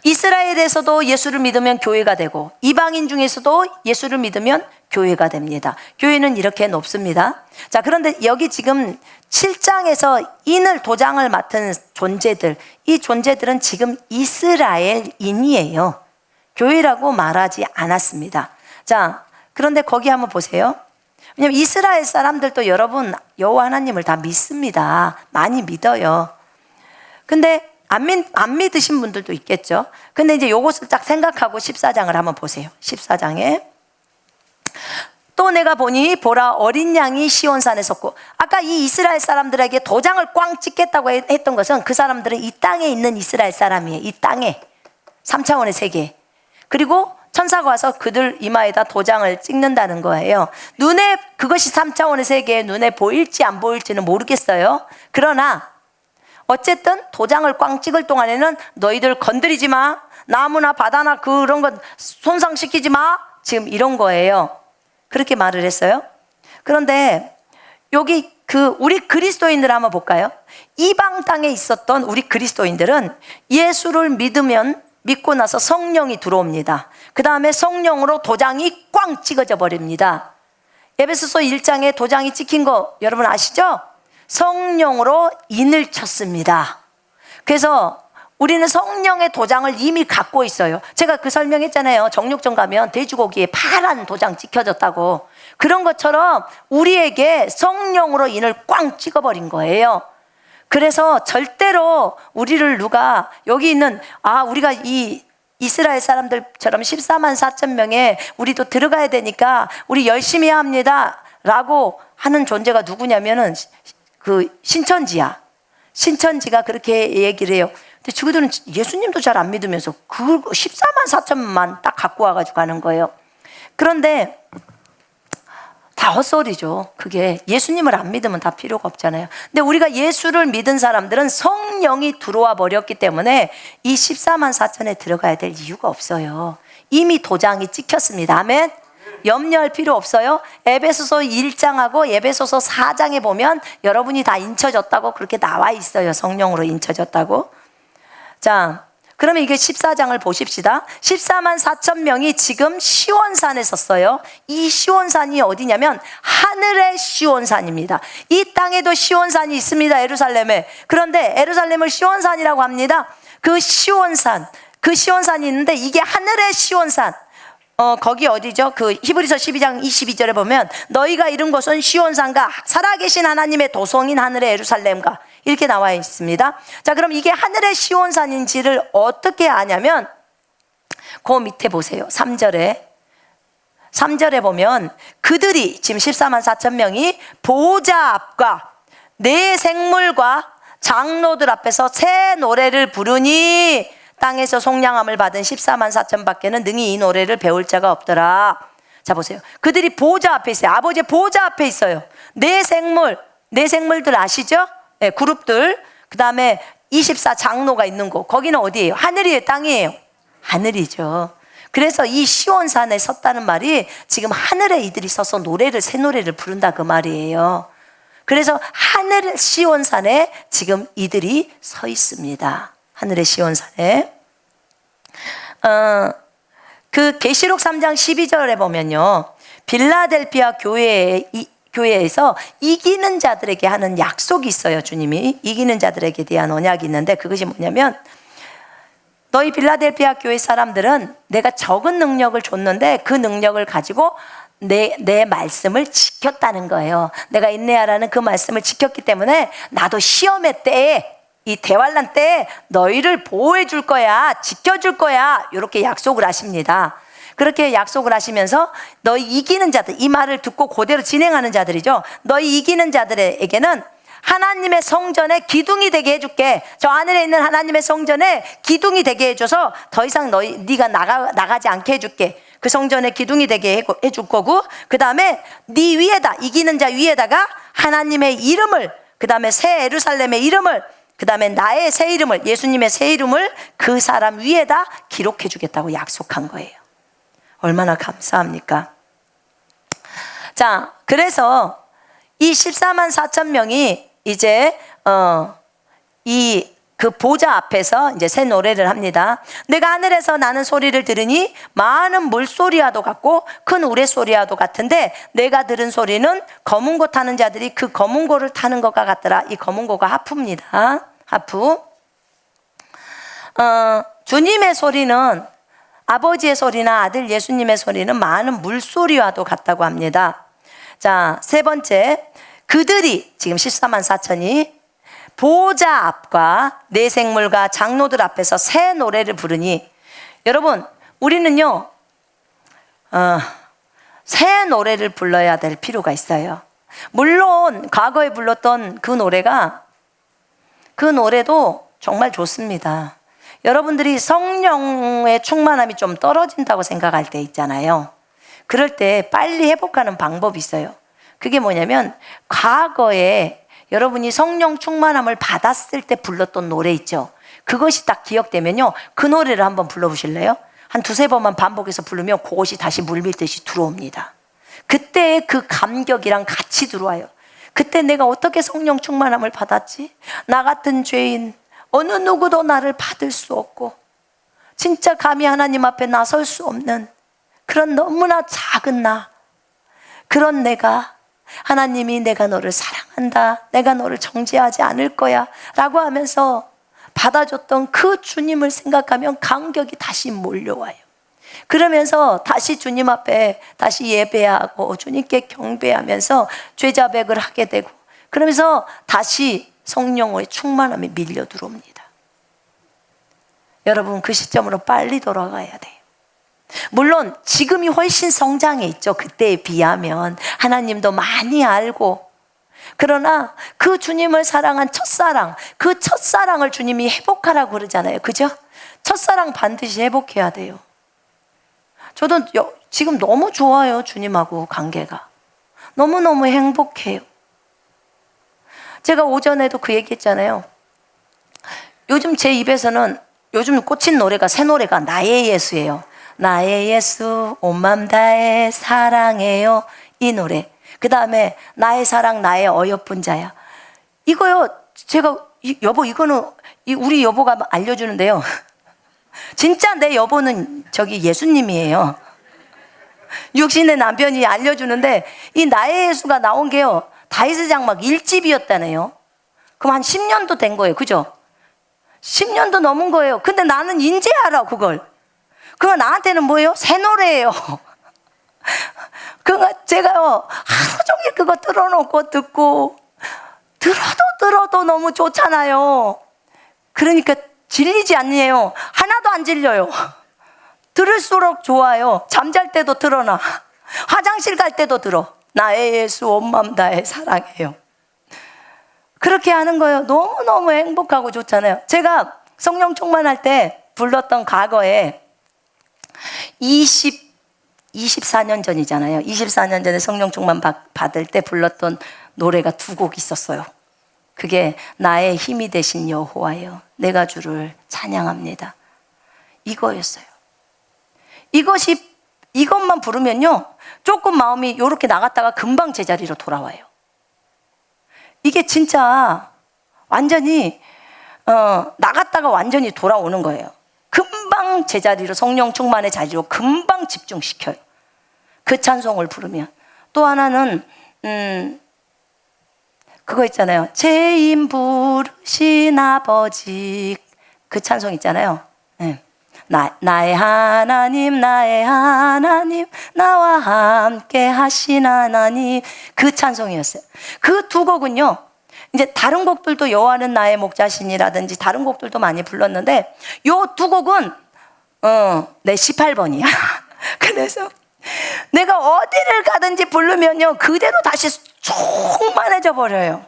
이스라엘에서도 예수를 믿으면 교회가 되고, 이방인 중에서도 예수를 믿으면 교회가 됩니다. 교회는 이렇게 높습니다. 자, 그런데 여기 지금 7장에서 인을 도장을 맡은 존재들, 이 존재들은 지금 이스라엘인이에요. 교회라고 말하지 않았습니다. 자, 그런데 거기 한번 보세요. 왜냐하면 이스라엘 사람들도 여러분 여호와 하나님을 다 믿습니다. 많이 믿어요. 근데 안 믿으신 분들도 있겠죠. 근데 이제 요것을 딱 생각하고 14장을 한번 보세요. 14장에 또 내가 보니 보라, 어린 양이 시온산에 섰고, 아까 이 이스라엘 사람들에게 도장을 꽝 찍겠다고 했던 것은 그 사람들은 이 땅에 있는 이스라엘 사람이에요. 이 땅에 3차원의 세계. 그리고 천사가 와서 그들 이마에다 도장을 찍는다는 거예요. 눈에, 그것이 3차원의 세계에 눈에 보일지 안 보일지는 모르겠어요. 그러나 어쨌든 도장을 꽝 찍을 동안에는 너희들 건드리지 마, 나무나 바다나 그런 것 손상시키지 마, 지금 이런 거예요. 그렇게 말을 했어요. 그런데 여기 우리 그리스도인들 한번 볼까요? 이방 땅에 있었던 우리 그리스도인들은 예수를 믿고 나서 성령이 들어옵니다. 그 다음에 성령으로 도장이 꽝 찍어져 버립니다. 에베소서 1장에 도장이 찍힌 거 여러분 아시죠? 성령으로 인을 쳤습니다. 그래서 우리는 성령의 도장을 이미 갖고 있어요. 제가 그 설명했잖아요. 정육점 가면 돼지고기에 파란 도장 찍혀졌다고. 그런 것처럼 우리에게 성령으로 인을 꽝 찍어버린 거예요. 그래서 절대로 우리를 누가 여기 있는 우리가 이 이스라엘 사람들처럼 14만 4천 명에 우리도 들어가야 되니까 우리 열심히 해야 합니다 라고 하는 존재가 누구냐면은 그 신천지가 그렇게 얘기를 해요. 근데 저들은 예수님도 잘 안 믿으면서 그 14만 4천만 딱 갖고 와가지고 가는 거예요. 그런데 다 헛소리죠. 그게 예수님을 안 믿으면 다 필요가 없잖아요. 근데 우리가 예수를 믿은 사람들은 성령이 들어와 버렸기 때문에 이 14만 4천에 들어가야 될 이유가 없어요. 이미 도장이 찍혔습니다. 아멘. 염려할 필요 없어요. 에베소서 1장하고 에베소서 4장에 보면 여러분이 다 인쳐졌다고 그렇게 나와 있어요. 성령으로 인쳐졌다고. 자, 그러면 이게 14장을 보십시다. 14만 4천 명이 지금 시온산에 섰어요. 이 시온산이 어디냐면 하늘의 시온산입니다. 이 땅에도 시온산이 있습니다. 예루살렘에. 그런데 예루살렘을 시온산이라고 합니다. 그 시온산이 있는데 이게 하늘의 시온산. 거기 어디죠? 그 히브리서 12장 22절에 보면 너희가 이룬 곳은 시온산과 살아계신 하나님의 도성인 하늘의 예루살렘과 이렇게 나와 있습니다. 자, 그럼 이게 하늘의 시온산인지를 어떻게 아냐면 그 밑에 보세요. 3절에 보면 그들이 지금 14만 4천 명이 보좌 앞과 네 생물과 장로들 앞에서 새 노래를 부르니 땅에서 속량함을 받은 14만 4천 밖에는 능히 이 노래를 배울 자가 없더라. 자 보세요. 그들이 보좌 앞에 있어요. 아버지의 보좌 앞에 있어요. 네 생물들 아시죠? 네, 그룹들. 그 다음에 24 장로가 있는 곳. 거기는 어디예요? 하늘이에요? 땅이에요? 하늘이죠. 그래서 이 시온산에 섰다는 말이 지금 하늘에 이들이 서서 새 노래를 부른다 그 말이에요. 그래서 하늘 시온산에 지금 이들이 서 있습니다. 하늘의 시온산에. 그 계시록 3장 12절에 보면요, 빌라델피아 교회에서 이기는 자들에게 하는 약속이 있어요. 주님이 이기는 자들에게 대한 언약이 있는데, 그것이 뭐냐면, 너희 빌라델피아 교회 사람들은 내가 적은 능력을 줬는데 그 능력을 가지고 내 말씀을 지켰다는 거예요. 내가 인내하라는 그 말씀을 지켰기 때문에 나도 시험의 때에, 이 대환란 때에 너희를 보호해 줄 거야, 지켜줄 거야, 이렇게 약속을 하십니다. 그렇게 약속을 하시면서 너희 이기는 자들, 이 말을 듣고 그대로 진행하는 자들이죠. 너희 이기는 자들에게는 하나님의 성전에 기둥이 되게 해줄게. 저 하늘에 있는 하나님의 성전에 기둥이 되게 해줘서 더 이상 네가 나가지 않게 해줄게. 그 성전에 기둥이 되게 해줄 거고, 그 다음에 네 위에다, 이기는 자 위에다가 하나님의 이름을, 그 다음에 새 예루살렘의 이름을, 그 다음에 나의 새 이름을, 예수님의 새 이름을 그 사람 위에다 기록해 주겠다고 약속한 거예요. 얼마나 감사합니까? 자, 그래서 이 14만 4천 명이 이제 그 보좌 앞에서 이제 새 노래를 합니다. 내가 하늘에서 나는 소리를 들으니 많은 물소리와도 같고 큰 우레소리와도 같은데, 내가 들은 소리는 검은 고 타는 자들이 그 검은 고를 타는 것과 같더라. 이 검은 고가 하프입니다. 하프. 주님의 소리는, 아버지의 소리나 아들 예수님의 소리는 많은 물소리와도 같다고 합니다. 자, 세 번째, 그들이 지금 14만 4천이 보좌 앞과 네 생물과 장로들 앞에서 새 노래를 부르니, 여러분 우리는요 새 노래를 불러야 될 필요가 있어요. 물론 과거에 불렀던 그 노래도 정말 좋습니다. 여러분들이 성령의 충만함이 좀 떨어진다고 생각할 때 있잖아요. 그럴 때 빨리 회복하는 방법이 있어요. 그게 뭐냐면, 과거에 여러분이 성령 충만함을 받았을 때 불렀던 노래 있죠. 그것이 딱 기억되면요, 그 노래를 한번 불러보실래요? 한 두세 번만 반복해서 부르면 그것이 다시 물밀듯이 들어옵니다. 그때의 그 감격이랑 같이 들어와요. 그때 내가 어떻게 성령 충만함을 받았지? 나 같은 죄인 어느 누구도 나를 받을 수 없고 진짜 감히 하나님 앞에 나설 수 없는 그런 너무나 작은 나, 그런 내가, 하나님이 내가 너를 사랑한다, 내가 너를 정죄하지 않을 거야 라고 하면서 받아줬던 그 주님을 생각하면 감격이 다시 몰려와요. 그러면서 다시 주님 앞에 다시 예배하고 주님께 경배하면서 죄자백을 하게 되고, 그러면서 다시 성령의 충만함이 밀려 들어옵니다. 여러분, 그 시점으로 빨리 돌아가야 돼요. 물론 지금이 훨씬 성장해 있죠. 그때에 비하면 하나님도 많이 알고. 그러나 그 주님을 사랑한 첫사랑, 그 첫사랑을 주님이 회복하라고 그러잖아요. 그죠? 첫사랑 반드시 회복해야 돼요. 저도 지금 너무 좋아요. 주님하고 관계가 너무너무 행복해요. 제가 오전에도 그 얘기 했잖아요. 요즘 제 입에서는 요즘 꽂힌 노래가, 새 노래가 나의 예수예요. 나의 예수 온 맘 다해 사랑해요, 이 노래. 그 다음에 나의 사랑 나의 어여쁜 자야, 이거요. 제가 여보, 이거는 우리 여보가 알려주는데요. 진짜 내 여보는 저기 예수님이에요. 육신의 남편이 알려주는데, 이 나의 예수가 나온 게요, 다윗의 장막 1집이었다네요. 그럼 한 10년도 된 거예요. 그죠? 10년도 넘은 거예요. 근데 나는 인제 알아 그걸. 그거 나한테는 뭐예요? 새 노래예요. 그거 제가요 하루 종일 그거 틀어놓고 듣고, 들어도 너무 좋잖아요. 그러니까 질리지 않네요. 하나도 안 질려요. 들을수록 좋아요. 잠잘 때도 들어놔. 화장실 갈 때도 들어. 나의 예수 온 맘 다해 사랑해요. 그렇게 하는 거예요. 너무너무 행복하고 좋잖아요. 제가 성령 충만할 때 불렀던 과거에 24년 전이잖아요. 24년 전에 성령 충만 받을 때 불렀던 노래가 두 곡 있었어요. 그게 나의 힘이 되신 여호와여 내가 주를 찬양합니다. 이거였어요. 이것만 부르면요, 조금 마음이 이렇게 나갔다가 금방 제자리로 돌아와요. 이게 진짜 완전히 나갔다가 완전히 돌아오는 거예요. 금방 제자리로, 성령 충만의 자리로 금방 집중시켜요. 그 찬송을 부르면. 또 하나는 그거 있잖아요. 죄인 부르신 아버지, 그 찬송 있잖아요. 네. 나의 하나님 나의 하나님 나와 함께 하신 하나님, 그 찬송이었어요. 그 두 곡은요, 이제 다른 곡들도 여호와는 나의 목자시니라든지 다른 곡들도 많이 불렀는데 요 두 곡은 내 18번이야. 그래서 내가 어디를 가든지 부르면요 그대로 다시 충만해져 버려요.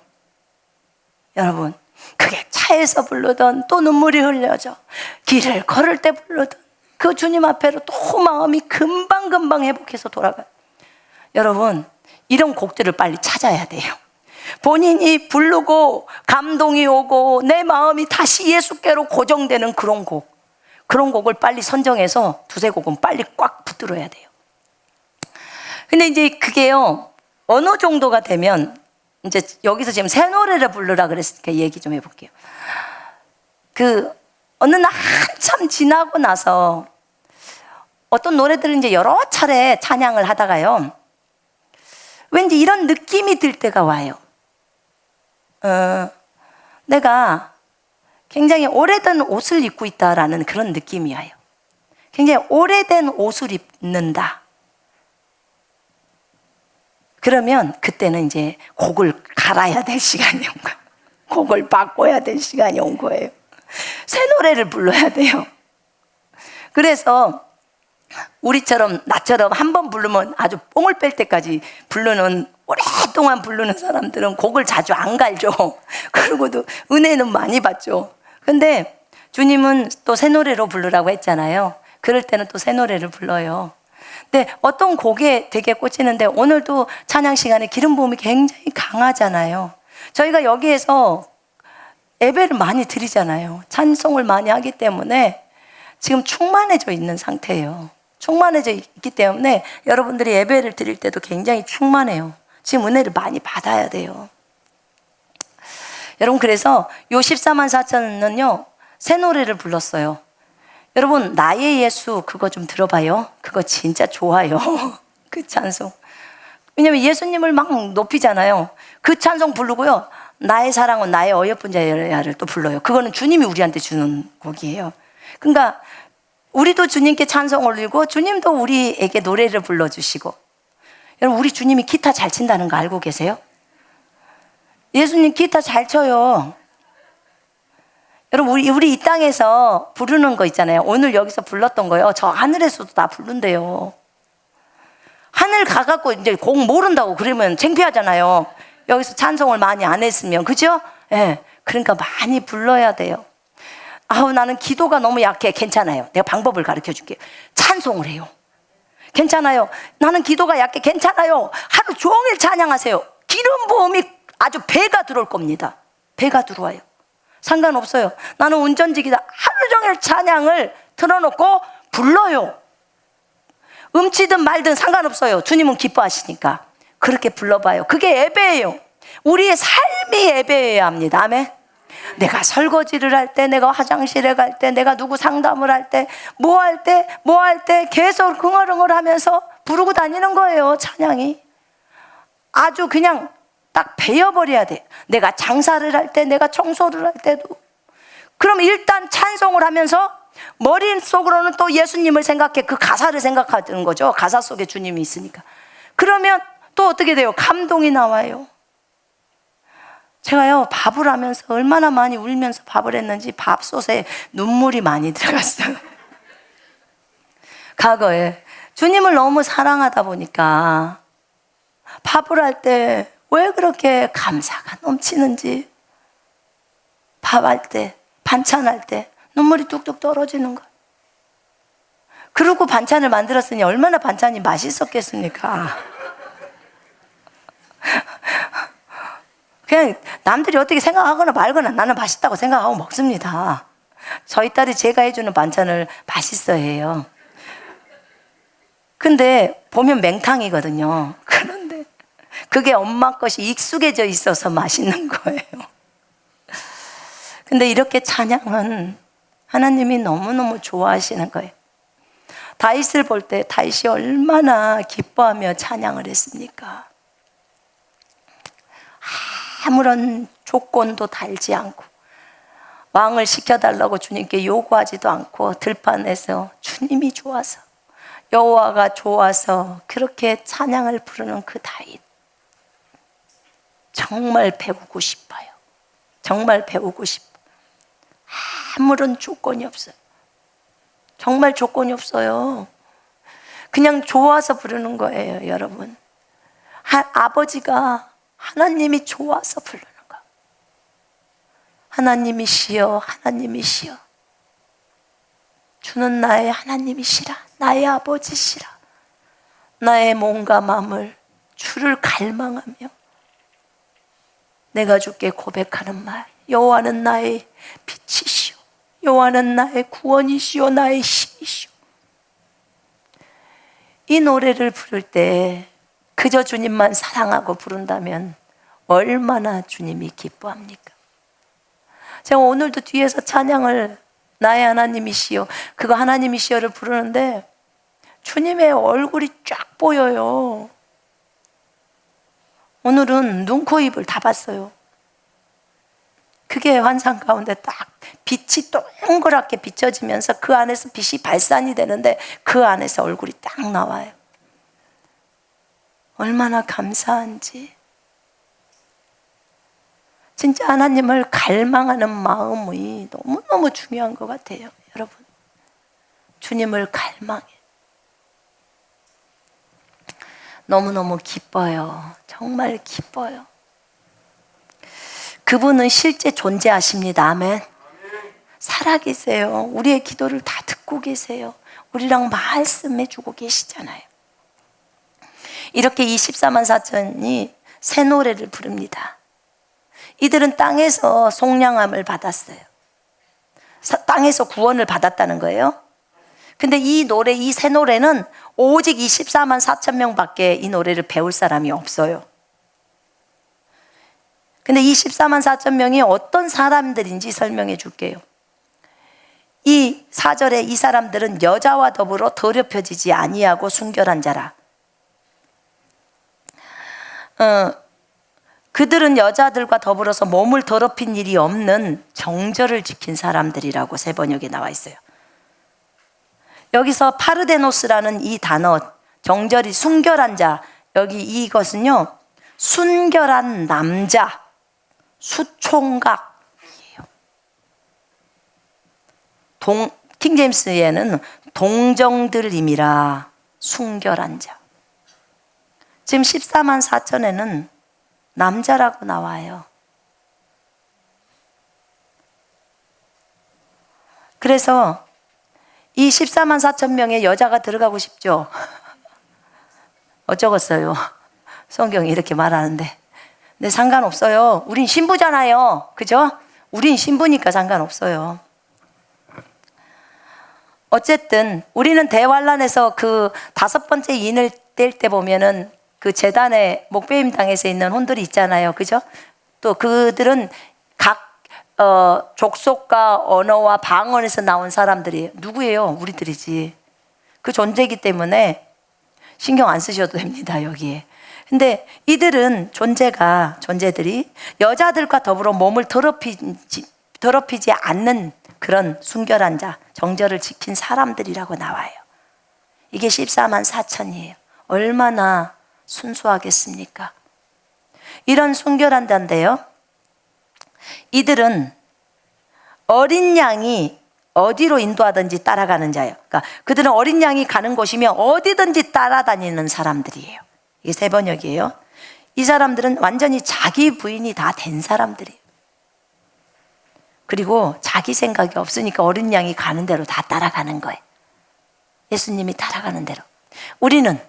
여러분, 그게 차에서 부르던 또 눈물이 흘려져, 길을 걸을 때 부르던 그 주님 앞에로 또 마음이 금방금방 회복해서 돌아가요. 여러분, 이런 곡들을 빨리 찾아야 돼요. 본인이 부르고 감동이 오고 내 마음이 다시 예수께로 고정되는 그런 곡을 빨리 선정해서 두세 곡은 빨리 꽉 붙들어야 돼요. 근데 이제 그게요, 어느 정도가 되면, 이제 여기서 지금 새 노래를 부르라 그랬으니까 얘기 좀 해볼게요. 어느 날 한참 지나고 나서 어떤 노래들을 이제 여러 차례 찬양을 하다가요, 왠지 이런 느낌이 들 때가 와요. 내가 굉장히 오래된 옷을 입고 있다라는 그런 느낌이 와요. 굉장히 오래된 옷을 입는다. 그러면 그때는 이제 곡을 갈아야 될 시간이 온 거예요. 곡을 바꿔야 될 시간이 온 거예요. 새 노래를 불러야 돼요. 그래서 우리처럼, 나처럼 한 번 부르면 아주 뽕을 뺄 때까지 부르는, 오랫동안 부르는 사람들은 곡을 자주 안 갈죠. 그리고도 은혜는 많이 받죠. 근데 주님은 또 새 노래로 부르라고 했잖아요. 그럴 때는 또 새 노래를 불러요. 근데 어떤 곡에 되게 꽂히는데, 오늘도 찬양 시간에 기름 부음이 굉장히 강하잖아요. 저희가 여기에서 예배를 많이 드리잖아요. 찬송을 많이 하기 때문에 지금 충만해져 있는 상태예요. 충만해져 있기 때문에 여러분들이 예배를 드릴 때도 굉장히 충만해요. 지금 은혜를 많이 받아야 돼요. 여러분, 그래서 요 14만 4천은요 새 노래를 불렀어요. 여러분, 나의 예수 그거 좀 들어봐요. 그거 진짜 좋아요. 그 찬송. 왜냐면 예수님을 막 높이잖아요. 그 찬송 부르고요, 나의 사랑은 나의 어여쁜 자야를 또 불러요. 그거는 주님이 우리한테 주는 곡이에요. 그러니까 우리도 주님께 찬송 올리고 주님도 우리에게 노래를 불러주시고. 여러분, 우리 주님이 기타 잘 친다는 거 알고 계세요? 예수님 기타 잘 쳐요. 여러분, 우리 이 땅에서 부르는 거 있잖아요. 오늘 여기서 불렀던 거요, 저 하늘에서도 다 부른대요. 하늘 가갖고 이제 곡 모른다고 그러면 창피하잖아요. 여기서 찬송을 많이 안 했으면, 그죠? 예. 그러니까 많이 불러야 돼요. 아우, 나는 기도가 너무 약해. 괜찮아요. 내가 방법을 가르쳐 줄게요. 찬송을 해요. 괜찮아요. 나는 기도가 약해. 괜찮아요. 하루 종일 찬양하세요. 기름 부음이 아주 배가 들어올 겁니다. 배가 들어와요. 상관없어요. 나는 운전직이다. 하루 종일 찬양을 틀어놓고 불러요. 음치든 말든 상관없어요. 주님은 기뻐하시니까. 그렇게 불러봐요. 그게 예배예요. 우리의 삶이 예배여야 합니다. 아멘. 내가 설거지를 할 때, 내가 화장실에 갈 때, 내가 누구 상담을 할 때, 뭐 할 때 계속 흥얼흥얼 하면서 부르고 다니는 거예요. 찬양이 아주 그냥 딱 배워버려야 돼. 내가 장사를 할 때, 내가 청소를 할 때도. 그럼 일단 찬송을 하면서 머릿속으로는 또 예수님을 생각해, 그 가사를 생각하는 거죠. 가사 속에 주님이 있으니까. 그러면 또 어떻게 돼요? 감동이 나와요. 제가요, 밥을 하면서 얼마나 많이 울면서 밥을 했는지 밥솥에 눈물이 많이 들어갔어요. 과거에 주님을 너무 사랑하다 보니까 밥을 할 때 왜 그렇게 감사가 넘치는지, 밥할 때, 반찬할 때 눈물이 뚝뚝 떨어지는 거예요. 그러고 반찬을 만들었으니 얼마나 반찬이 맛있었겠습니까? 그냥 남들이 어떻게 생각하거나 말거나 나는 맛있다고 생각하고 먹습니다. 저희 딸이 제가 해주는 반찬을 맛있어 해요. 근데 보면 맹탕이거든요. 그런데 그게 엄마 것이 익숙해져 있어서 맛있는 거예요. 근데 이렇게 찬양은 하나님이 너무너무 좋아하시는 거예요. 다윗을 볼 때 다윗이 얼마나 기뻐하며 찬양을 했습니까? 아무런 조건도 달지 않고 왕을 시켜달라고 주님께 요구하지도 않고 들판에서 주님이 좋아서, 여호와가 좋아서 그렇게 찬양을 부르는 그 다윗, 정말 배우고 싶어요. 정말 배우고 싶어요. 아무런 조건이 없어요. 정말 조건이 없어요. 그냥 좋아서 부르는 거예요, 여러분. 아버지가, 하나님이 좋아서 부르는 거. 하나님이시여, 하나님이시여. 주는 나의 하나님이시라, 나의 아버지시라. 나의 몸과 마음을 주를 갈망하며 내가 주께 고백하는 말, 여호와는 나의 빛이시오, 여호와는 나의 구원이시오, 나의 힘이시오. 이 노래를 부를 때 그저 주님만 사랑하고 부른다면 얼마나 주님이 기뻐합니까? 제가 오늘도 뒤에서 찬양을 나의 하나님이시여, 그거 하나님이시여를 부르는데 주님의 얼굴이 쫙 보여요. 오늘은 눈, 코, 입을 다 봤어요. 그게 환상 가운데 딱 빛이 동그랗게 비춰지면서 그 안에서 빛이 발산이 되는데 그 안에서 얼굴이 딱 나와요. 얼마나 감사한지. 진짜 하나님을 갈망하는 마음이 너무너무 중요한 것 같아요, 여러분. 주님을 갈망해. 너무너무 기뻐요. 정말 기뻐요. 그분은 실제 존재하십니다. 아멘. 살아계세요. 우리의 기도를 다 듣고 계세요. 우리랑 말씀해 주고 계시잖아요. 이렇게 24만 4천이 새 노래를 부릅니다. 이들은 땅에서 속량함을 받았어요. 땅에서 구원을 받았다는 거예요. 근데 이 노래, 이 새 노래는 오직 24만 4천 명밖에 이 노래를 배울 사람이 없어요. 근데 24만 4천 명이 어떤 사람들인지 설명해 줄게요. 이 4절에 이 사람들은 여자와 더불어 더럽혀지지 아니하고 순결한 자라. 그들은 여자들과 더불어서 몸을 더럽힌 일이 없는 정절을 지킨 사람들이라고 세 번역에 나와 있어요. 여기서 파르데노스라는 이 단어, 정절이 순결한 자, 여기 이것은요 순결한 남자, 수총각이에요. 킹제임스에는 동정들임이라 순결한 자. 지금 14만 4천에는 남자라고 나와요. 그래서 이 14만 4천 명의 여자가 들어가고 싶죠? 어쩌겠어요? 성경이 이렇게 말하는데. 근데 상관없어요. 우린 신부잖아요. 그죠? 우린 신부니까 상관없어요. 어쨌든 우리는 대환란에서 그 5번째 인을 뗄 때 보면은 그 제단의 목베임 당에서 있는 혼들이 있잖아요. 그죠? 또 그들은 각 족속과 언어와 방언에서 나온 사람들이 누구예요? 우리들이지. 그 존재이기 때문에 신경 안 쓰셔도 됩니다, 여기에. 근데 이들은 존재들이 여자들과 더불어 몸을 더럽히지 않는 그런 순결한 자, 정절을 지킨 사람들이라고 나와요. 이게 14만 4천이에요. 얼마나 순수하겠습니까? 이런 순결한 자인데요, 이들은 어린 양이 어디로 인도하든지 따라가는 자예요. 그러니까 그들은 어린 양이 가는 곳이면 어디든지 따라다니는 사람들이에요. 이게 세 번역이에요. 이 사람들은 완전히 자기 부인이 다 된 사람들이에요. 그리고 자기 생각이 없으니까 어린 양이 가는 대로 다 따라가는 거예요. 예수님이 따라가는 대로. 우리는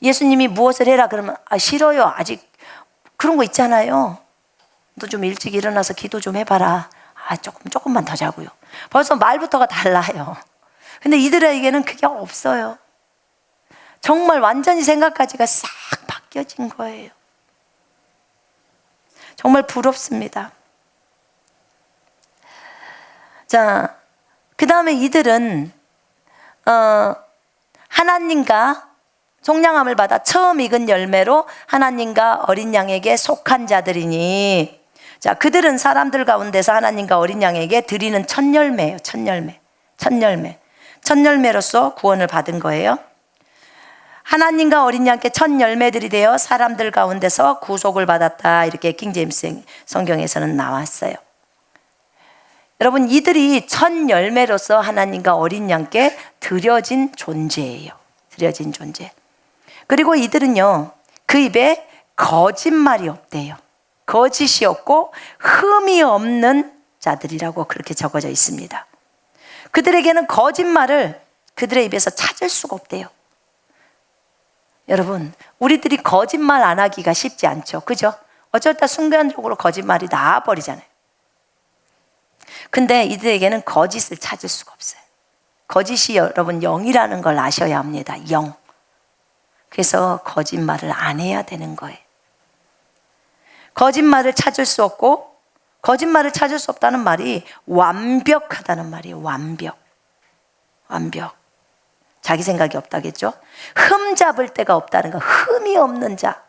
예수님이 무엇을 해라 그러면 싫어요. 아직 그런 거 있잖아요. 너 좀 일찍 일어나서 기도 좀 해봐라. 조금만 더 자고요. 벌써 말부터가 달라요. 근데 이들에게는 그게 없어요. 정말 완전히 생각까지가 싹 바뀌어진 거예요. 정말 부럽습니다. 자, 그 다음에 이들은 하나님과 속량함을 받아 처음 익은 열매로 하나님과 어린 양에게 속한 자들이니, 자, 그들은 사람들 가운데서 하나님과 어린 양에게 드리는 첫 열매예요. 첫 열매로서 구원을 받은 거예요. 하나님과 어린 양께 첫 열매들이 되어 사람들 가운데서 구속을 받았다, 이렇게 킹제임스 성경에서는 나왔어요. 여러분, 이들이 첫 열매로서 하나님과 어린 양께 드려진 존재예요. 드려진 존재. 그리고 이들은요, 그 입에 거짓말이 없대요. 거짓이 없고 흠이 없는 자들이라고 그렇게 적어져 있습니다. 그들에게는 거짓말을 그들의 입에서 찾을 수가 없대요. 여러분, 우리들이 거짓말 안 하기가 쉽지 않죠. 그죠? 어쩔 때 순간적으로 거짓말이 나와버리잖아요. 근데 이들에게는 거짓을 찾을 수가 없어요. 거짓이 여러분 영이라는 걸 아셔야 합니다. 영. 그래서 거짓말을 안 해야 되는 거예요. 거짓말을 찾을 수 없고, 거짓말을 찾을 수 없다는 말이 완벽하다는 말이에요. 완벽. 자기 생각이 없다겠죠? 흠 잡을 데가 없다는 거. 흠이 없는 자.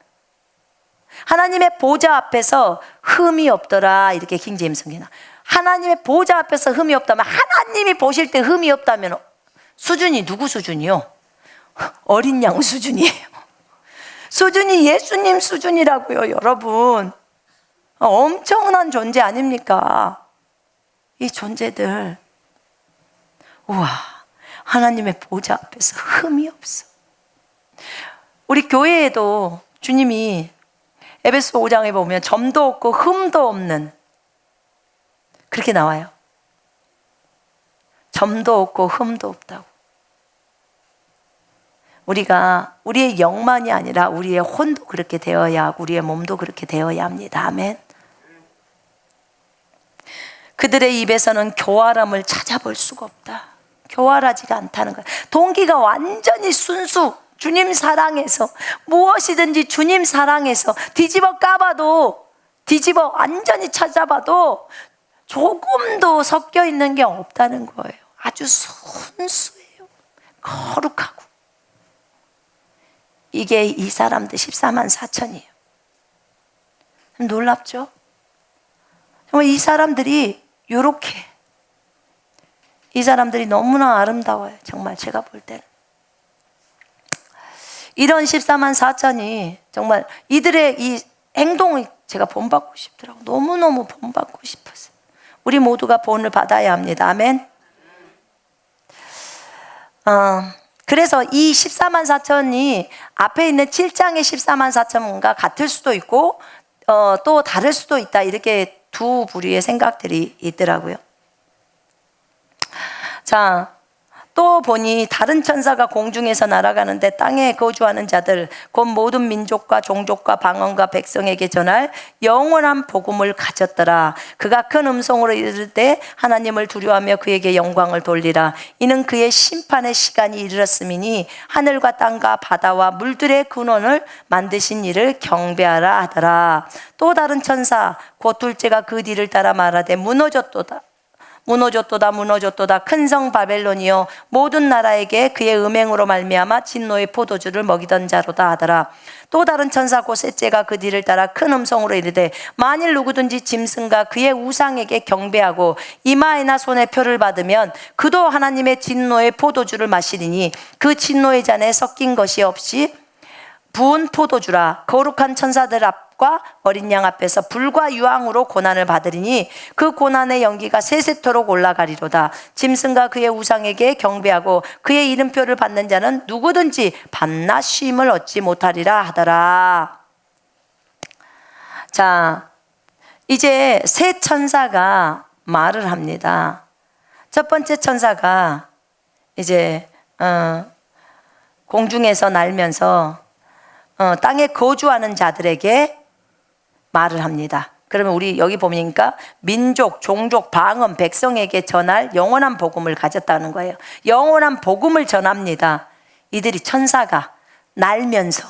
하나님의 보좌 앞에서 흠이 없더라, 이렇게 킹제임스 성경에 나와요. 하나님의 보좌 앞에서 흠이 없다면, 하나님이 보실 때 흠이 없다면 수준이 누구 수준이요? 어린 양 수준이에요. 수준이 예수님 수준이라고요, 여러분. 엄청난 존재 아닙니까? 이 존재들. 우와, 하나님의 보좌 앞에서 흠이 없어. 우리 교회에도 주님이 에베소 5장에 보면 점도 없고 흠도 없는, 그렇게 나와요. 점도 없고 흠도 없다고. 우리가 우리의 영만이 아니라 우리의 혼도 그렇게 되어야 하고 우리의 몸도 그렇게 되어야 합니다. 아멘. 그들의 입에서는 교활함을 찾아볼 수가 없다. 교활하지가 않다는 거예요. 동기가 완전히 순수, 주님 사랑해서, 무엇이든지 주님 사랑해서 뒤집어 까봐도, 뒤집어 완전히 찾아봐도 조금도 섞여 있는 게 없다는 거예요. 아주 순수해요. 거룩하고. 이게 이 사람들 14만 4천이에요. 놀랍죠? 정말 이 사람들이 요렇게, 이 사람들이 너무나 아름다워요. 정말 제가 볼 때는. 이런 14만 4천이 정말 이들의 이 행동을 제가 본받고 싶더라고요. 너무너무 본받고 싶었어요. 우리 모두가 본을 받아야 합니다. 아멘. 그래서 이 14만 4천이 앞에 있는 7장의 14만 4천과 같을 수도 있고 또 다를 수도 있다, 이렇게 두 부류의 생각들이 있더라고요. 자, 또 보니 다른 천사가 공중에서 날아가는데 땅에 거주하는 자들 곧 모든 민족과 종족과 방언과 백성에게 전할 영원한 복음을 가졌더라. 그가 큰 음성으로 이르되 하나님을 두려워하며 그에게 영광을 돌리라. 이는 그의 심판의 시간이 이르렀음이니 하늘과 땅과 바다와 물들의 근원을 만드신 이를 경배하라 하더라. 또 다른 천사 곧 둘째가 그 뒤를 따라 말하되 무너졌도다 큰 성 바벨론이여 모든 나라에게 그의 음행으로 말미암아 진노의 포도주를 먹이던 자로다 하더라. 또 다른 천사 곧 셋째가 그 뒤를 따라 큰 음성으로 이르되 만일 누구든지 짐승과 그의 우상에게 경배하고 이마에나 손에 표를 받으면 그도 하나님의 진노의 포도주를 마시리니 그 진노의 잔에 섞인 것이 없이 부은 포도주라. 거룩한 천사들 앞 앞과 어린 양 앞에서 불과 유황으로 고난을 받으리니 그 고난의 연기가 세세토록 올라가리로다. 짐승과 그의 우상에게 경배하고 그의 이름표를 받는 자는 누구든지 밤낮 쉼을 얻지 못하리라 하더라. 자, 이제 세 천사가 말을 합니다. 첫 번째 천사가 이제 공중에서 날면서 땅에 거주하는 자들에게 말을 합니다. 그러면 우리 여기 보니까 민족, 종족, 방언, 백성에게 전할 영원한 복음을 가졌다는 거예요. 영원한 복음을 전합니다. 이들이 천사가 날면서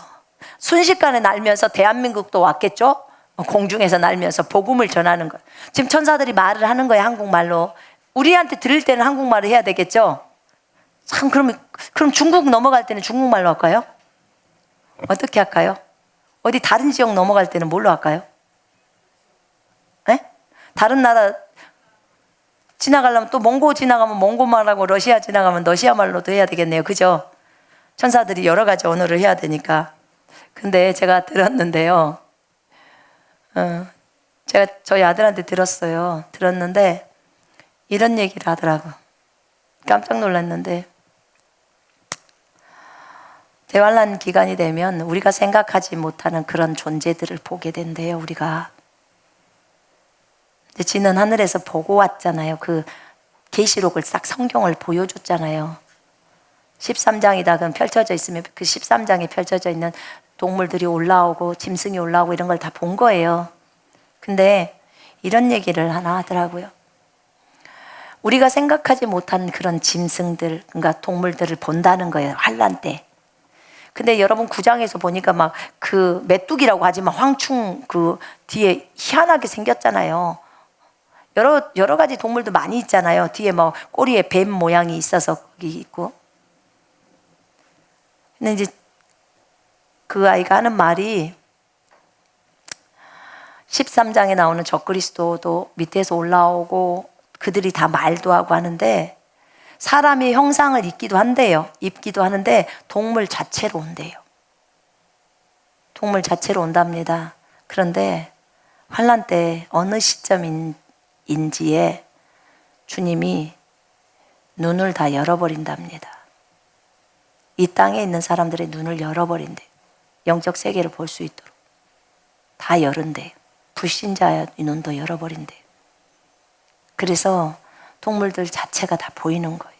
순식간에 날면서 대한민국도 왔겠죠? 공중에서 날면서 복음을 전하는 거예요. 지금 천사들이 말을 하는 거예요. 한국말로. 우리한테 들을 때는 한국말을 해야 되겠죠? 참, 그럼 중국 넘어갈 때는 중국말로 할까요? 어떻게 할까요? 어디 다른 지역 넘어갈 때는 뭘로 할까요? 네? 다른 나라 지나가려면 또 몽고 지나가면 몽고말하고 러시아 지나가면 러시아말로도 해야 되겠네요. 그죠? 천사들이 여러 가지 언어를 해야 되니까. 근데 제가 들었는데요. 제가 저희 아들한테 들었는데 이런 얘기를 하더라고. 깜짝 놀랐는데 대환란 기간이 되면 우리가 생각하지 못하는 그런 존재들을 보게 된대요. 우리가. 근데 지는 하늘에서 보고 왔잖아요. 그 계시록을 싹 성경을 보여줬잖아요. 13장이다 그럼 펼쳐져 있으면 그 13장에 펼쳐져 있는 동물들이 올라오고 짐승이 올라오고 이런 걸 다 본 거예요. 근데 이런 얘기를 하나 하더라고요. 우리가 생각하지 못한 그런 짐승들, 그러니까 동물들을 본다는 거예요. 환란 때. 근데 여러분 9장에서 보니까 막 그 메뚜기라고 하지만 황충 그 뒤에 희한하게 생겼잖아요. 여러 가지 동물도 많이 있잖아요. 뒤에 뭐 꼬리에 뱀 모양이 있어서 거기 있고. 근데 이제 그 아이가 하는 말이 13장에 나오는 적그리스도도 밑에서 올라오고 그들이 다 말도 하고 하는데 사람의 형상을 입기도 하는데 동물 자체로 온대요. 동물 자체로 온답니다. 그런데 환란 때 어느 시점인지에 주님이 눈을 다 열어버린답니다. 이 땅에 있는 사람들의 눈을 열어버린대요. 영적 세계를 볼 수 있도록 다 열은대요. 불신자의 눈도 열어버린대요. 그래서 동물들 자체가 다 보이는 거예요.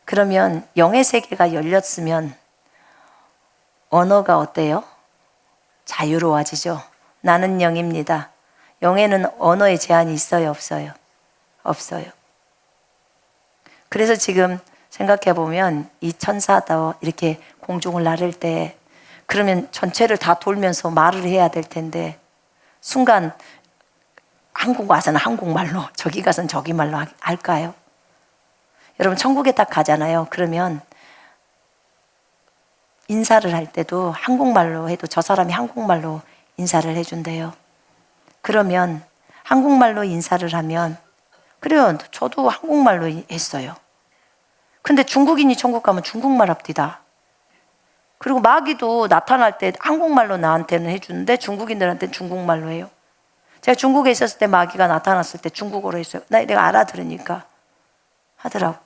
그러면 영의 세계가 열렸으면 언어가 어때요? 자유로워지죠. 나는 영입니다. 영에는 언어의 제한이 있어요? 없어요? 없어요. 그래서 지금 생각해 보면 이 천사도 이렇게 공중을 나를 때 그러면 전체를 다 돌면서 말을 해야 될 텐데 순간 한국 와서는 한국말로 저기 가서는 저기 말로 할까요? 여러분 천국에 딱 가잖아요. 그러면 인사를 할 때도 한국말로 해도 저 사람이 한국말로 인사를 해준대요. 그러면 한국말로 인사를 하면 그래요. 저도 한국말로 했어요. 근데 중국인이 천국 가면 중국말 합디다. 그리고 마귀도 나타날 때 한국말로 나한테는 해주는데 중국인들한테는 중국말로 해요. 제가 중국에 있었을 때 마귀가 나타났을 때 중국어로 했어요. 내가 알아들으니까 하더라고.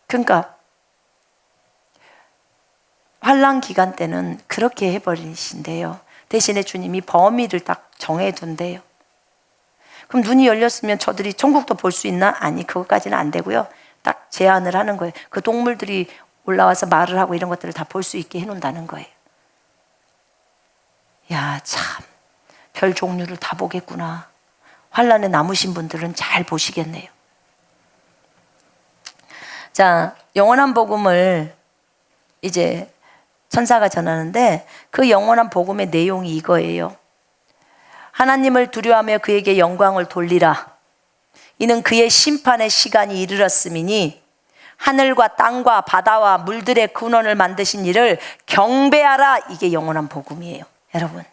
그러니까 환난 기간 때는 그렇게 해버리신대요. 대신에 주님이 범위를 딱 정해둔대요. 그럼 눈이 열렸으면 저들이 천국도 볼 수 있나? 아니, 그것까지는 안 되고요. 딱 제한을 하는 거예요. 그 동물들이 올라와서 말을 하고 이런 것들을 다 볼 수 있게 해놓는다는 거예요. 야, 참, 별 종류를 다 보겠구나. 환난에 남으신 분들은 잘 보시겠네요. 자, 영원한 복음을 이제 천사가 전하는데 그 영원한 복음의 내용이 이거예요. 하나님을 두려워하며 그에게 영광을 돌리라. 이는 그의 심판의 시간이 이르렀음이니 하늘과 땅과 바다와 물들의 근원을 만드신 이를 경배하라. 이게 영원한 복음이에요. 여러분,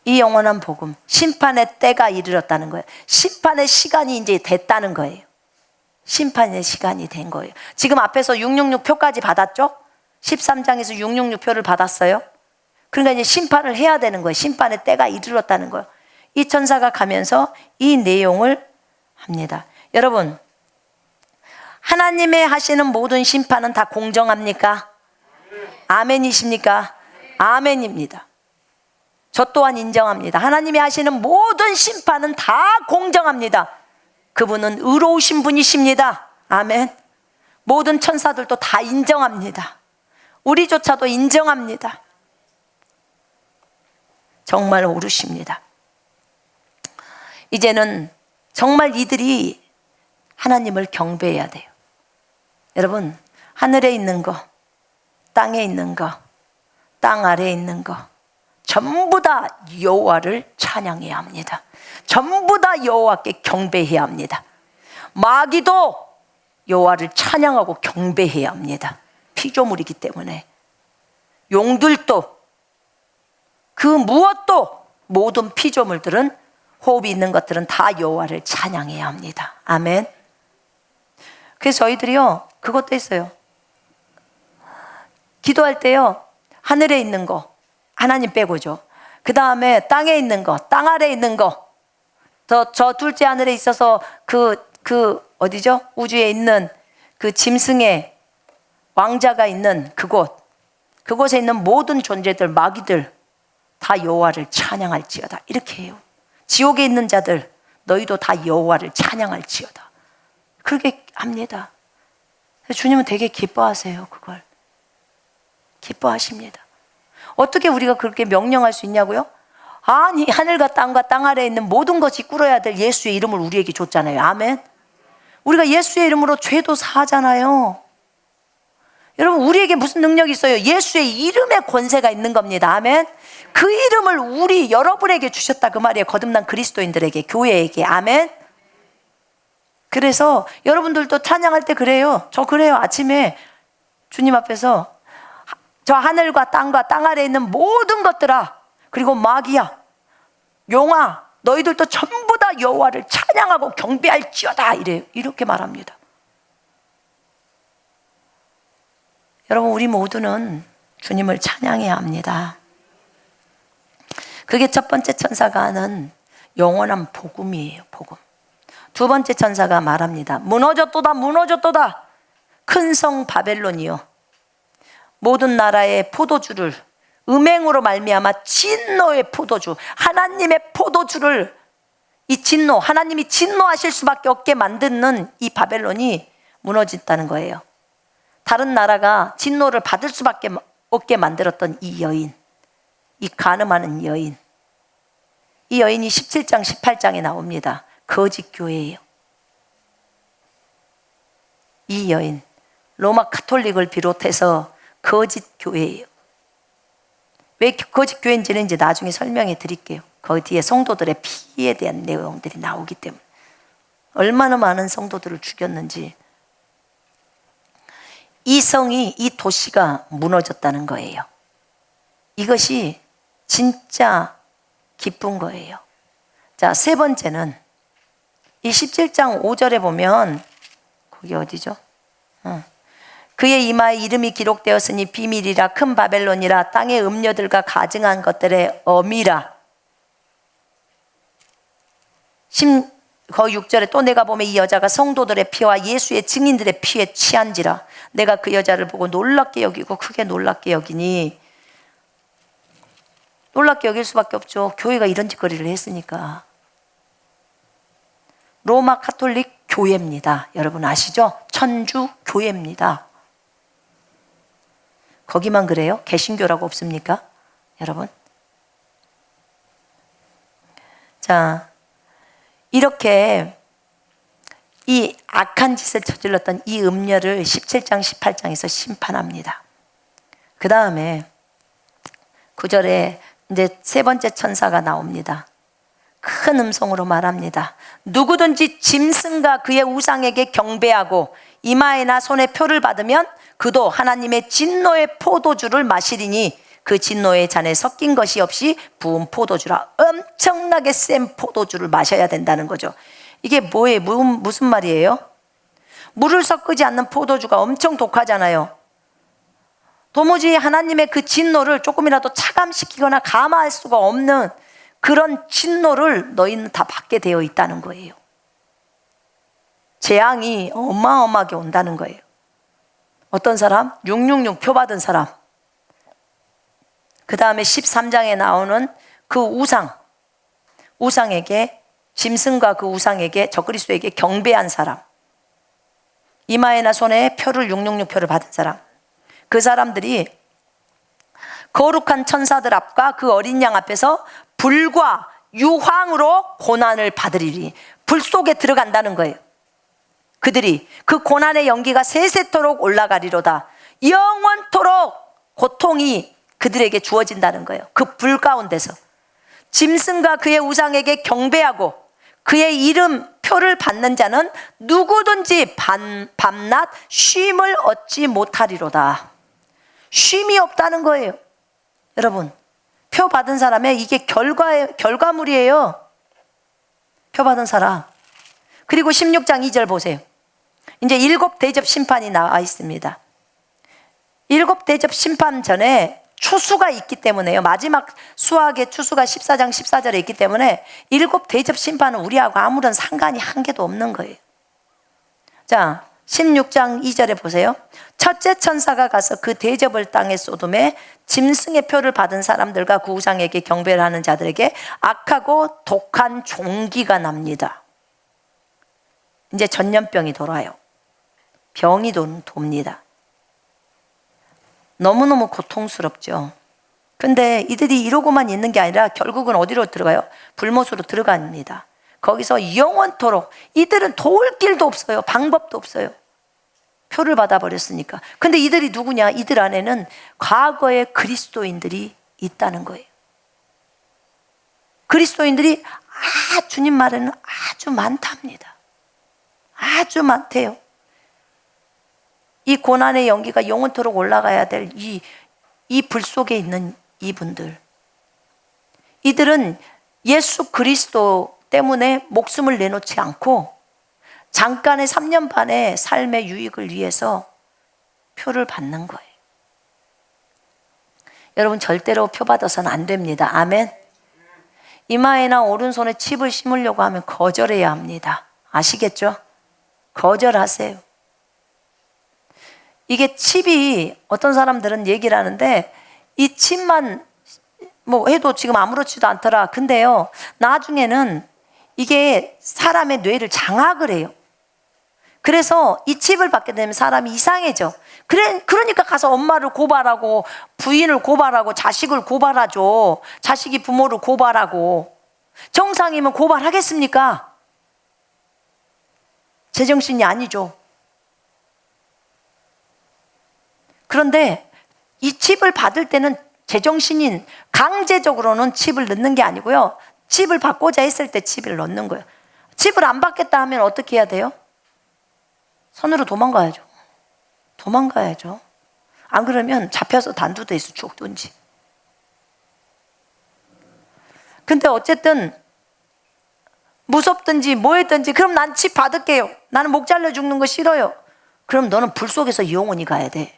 이 영원한 복음, 심판의 때가 이르렀다는 거예요. 심판의 시간이 이제 됐다는 거예요. 심판의 시간이 된 거예요. 지금 앞에서 666표까지 받았죠? 13장에서 666표를 받았어요. 그러니까 이제 심판을 해야 되는 거예요. 심판의 때가 이르렀다는 거예요. 이 천사가 가면서 이 내용을 합니다. 여러분, 하나님의 하시는 모든 심판은 다 공정합니까? 아멘이십니까? 아멘입니다. 저 또한 인정합니다. 하나님이 하시는 모든 심판은 다 공정합니다. 그분은 의로우신 분이십니다. 아멘. 모든 천사들도 다 인정합니다. 우리조차도 인정합니다. 정말 옳으십니다. 이제는 정말 이들이 하나님을 경배해야 돼요. 여러분, 하늘에 있는 거, 땅에 있는 거, 땅 아래에 있는 거 전부 다 여호와를 찬양해야 합니다. 전부 다 여호와께 경배해야 합니다. 마귀도 여호와를 찬양하고 경배해야 합니다. 피조물이기 때문에. 용들도, 그 무엇도, 모든 피조물들은, 호흡이 있는 것들은 다 여호와를 찬양해야 합니다. 아멘. 그래서 저희들이요, 그것도 했어요. 기도할 때요, 하늘에 있는 거 하나님 빼고죠. 그 다음에 땅에 있는 거, 땅 아래에 있는 거, 저 둘째 하늘에 있어서 어디죠? 우주에 있는 그 짐승의 왕자가 있는 그곳에 있는 모든 존재들, 마귀들 다 여호와를 찬양할지어다. 이렇게 해요. 지옥에 있는 자들, 너희도 다 여호와를 찬양할지어다. 그렇게 합니다. 주님은 되게 기뻐하세요. 그걸 기뻐하십니다. 어떻게 우리가 그렇게 명령할 수 있냐고요? 아니, 하늘과 땅과 땅 아래에 있는 모든 것이 꿇어야 될 예수의 이름을 우리에게 줬잖아요. 아멘. 우리가 예수의 이름으로 죄도 사하잖아요. 여러분, 우리에게 무슨 능력이 있어요? 예수의 이름에 권세가 있는 겁니다. 아멘. 그 이름을 여러분에게 주셨다 그 말이에요. 거듭난 그리스도인들에게, 교회에게. 아멘. 그래서 여러분들도 찬양할 때 그래요. 저 그래요. 아침에 주님 앞에서 저 하늘과 땅과 땅 아래에 있는 모든 것들아, 그리고 마귀야, 용아, 너희들도 전부 다 여호와를 찬양하고 경배할지어다. 이래요. 이렇게 말합니다. 여러분, 우리 모두는 주님을 찬양해야 합니다. 그게 첫 번째 천사가 하는 영원한 복음이에요. 복음. 두 번째 천사가 말합니다. 무너졌도다, 무너졌도다. 큰 성 바벨론이요, 모든 나라의 포도주를 음행으로 말미암아 진노의 포도주, 하나님의 포도주를, 이 진노, 하나님이 진노하실 수밖에 없게 만드는 이 바벨론이 무너졌다는 거예요. 다른 나라가 진노를 받을 수밖에 없게 만들었던 이 여인, 이 간음하는 여인, 이 여인이 17장 18장에 나옵니다. 거짓 교회예요. 이 여인, 로마 가톨릭을 비롯해서 거짓 교회예요. 왜 거짓 교회인지는 이제 나중에 설명해 드릴게요. 그 뒤에 성도들의 피에 대한 내용들이 나오기 때문에. 얼마나 많은 성도들을 죽였는지. 이 성이, 이 도시가 무너졌다는 거예요. 이것이 진짜 기쁜 거예요. 자, 세 번째는 이 17장 5절에 보면, 거기 어디죠? 그의 이마에 이름이 기록되었으니 비밀이라, 큰 바벨론이라, 땅의 음녀들과 가증한 것들의 어미라. 거기 6절에 또 내가 보면 이 여자가 성도들의 피와 예수의 증인들의 피에 취한지라. 내가 그 여자를 보고 놀랍게 여기고 크게 놀랍게 여기니. 놀랍게 여길 수밖에 없죠. 교회가 이런 짓거리를 했으니까. 로마 가톨릭 교회입니다. 여러분 아시죠? 천주 교회입니다. 거기만 그래요? 개신교라고 없습니까? 여러분. 자, 이렇게 이 악한 짓을 저질렀던 이 음녀를 17장 18장에서 심판합니다. 그 다음에 9절에 이제 세 번째 천사가 나옵니다. 큰 음성으로 말합니다. 누구든지 짐승과 그의 우상에게 경배하고 이마에나 손에 표를 받으면 그도 하나님의 진노의 포도주를 마시리니 그 진노의 잔에 섞인 것이 없이 부은 포도주라. 엄청나게 센 포도주를 마셔야 된다는 거죠. 이게 뭐예요? 무슨 말이에요? 물을 섞지 않는 포도주가 엄청 독하잖아요. 도무지 하나님의 그 진노를 조금이라도 차감시키거나 감화할 수가 없는 그런 진노를 너희는 다 받게 되어 있다는 거예요. 재앙이 어마어마하게 온다는 거예요. 어떤 사람? 666 표 받은 사람. 그 다음에 13장에 나오는 그 우상에게, 짐승과 그 우상에게, 적그리스도에게 경배한 사람, 이마에나 손에 표를 666 표를 받은 사람, 그 사람들이 거룩한 천사들 앞과 그 어린 양 앞에서 불과 유황으로 고난을 받으리니, 불 속에 들어간다는 거예요. 그들이 그 고난의 연기가 세세토록 올라가리로다. 영원토록 고통이 그들에게 주어진다는 거예요. 그 불 가운데서 짐승과 그의 우상에게 경배하고 그의 이름 표를 받는 자는 누구든지 밤낮 쉼을 얻지 못하리로다. 쉼이 없다는 거예요. 여러분, 표 받은 사람의 이게 결과물이에요. 표 받은 사람. 그리고 16장 2절 보세요. 이제 7 대접 심판이 나와 있습니다. 7 대접 심판 전에 추수가 있기 때문에요. 마지막 수학의 추수가 14장 14절에 있기 때문에 7 대접 심판은 우리하고 아무런 상관이 한 개도 없는 거예요. 자, 16장 2절에 보세요. 첫째 천사가 가서 그 대접을 땅에 쏟음에 짐승의 표를 받은 사람들과 그 우상에게 경배를 하는 자들에게 악하고 독한 종기가 납니다. 이제 전염병이 돌아요. 병이 돕니다. 너무너무 고통스럽죠. 근데 이들이 이러고만 있는 게 아니라 결국은 어디로 들어가요? 불못으로 들어갑니다. 거기서 영원토록, 이들은 도울 길도 없어요. 방법도 없어요. 표를 받아버렸으니까. 근데 이들이 누구냐? 이들 안에는 과거의 그리스도인들이 있다는 거예요. 그리스도인들이 주님 말에는 아주 많답니다. 아주 많대요. 이 고난의 연기가 영원토록 올라가야 될 이 불 속에 있는 이분들, 이들은 예수 그리스도 때문에 목숨을 내놓지 않고 잠깐의 3년 반의 삶의 유익을 위해서 표를 받는 거예요. 여러분, 절대로 표 받아서는 안 됩니다. 아멘. 이마에나 오른손에 칩을 심으려고 하면 거절해야 합니다. 아시겠죠? 거절하세요. 이게 칩이, 어떤 사람들은 얘기를 하는데 이 칩만 뭐 해도 지금 아무렇지도 않더라. 근데요, 나중에는 이게 사람의 뇌를 장악을 해요. 그래서 이 칩을 받게 되면 사람이 이상해져. 그러니까 가서 엄마를 고발하고 부인을 고발하고 자식을 고발하죠. 자식이 부모를 고발하고. 정상이면 고발하겠습니까? 제정신이 아니죠. 그런데 이 칩을 받을 때는 제정신인, 강제적으로는 칩을 넣는 게 아니고요, 칩을 받고자 했을 때 칩을 넣는 거예요. 칩을 안 받겠다 하면 어떻게 해야 돼요? 선으로 도망가야죠. 도망가야죠. 안 그러면 잡혀서 단두대에서 죽든지. 근데 어쨌든 무섭든지 뭐 했든지, 그럼 난 칩 받을게요. 나는 목 잘려 죽는 거 싫어요. 그럼 너는 불 속에서 영원히 가야 돼.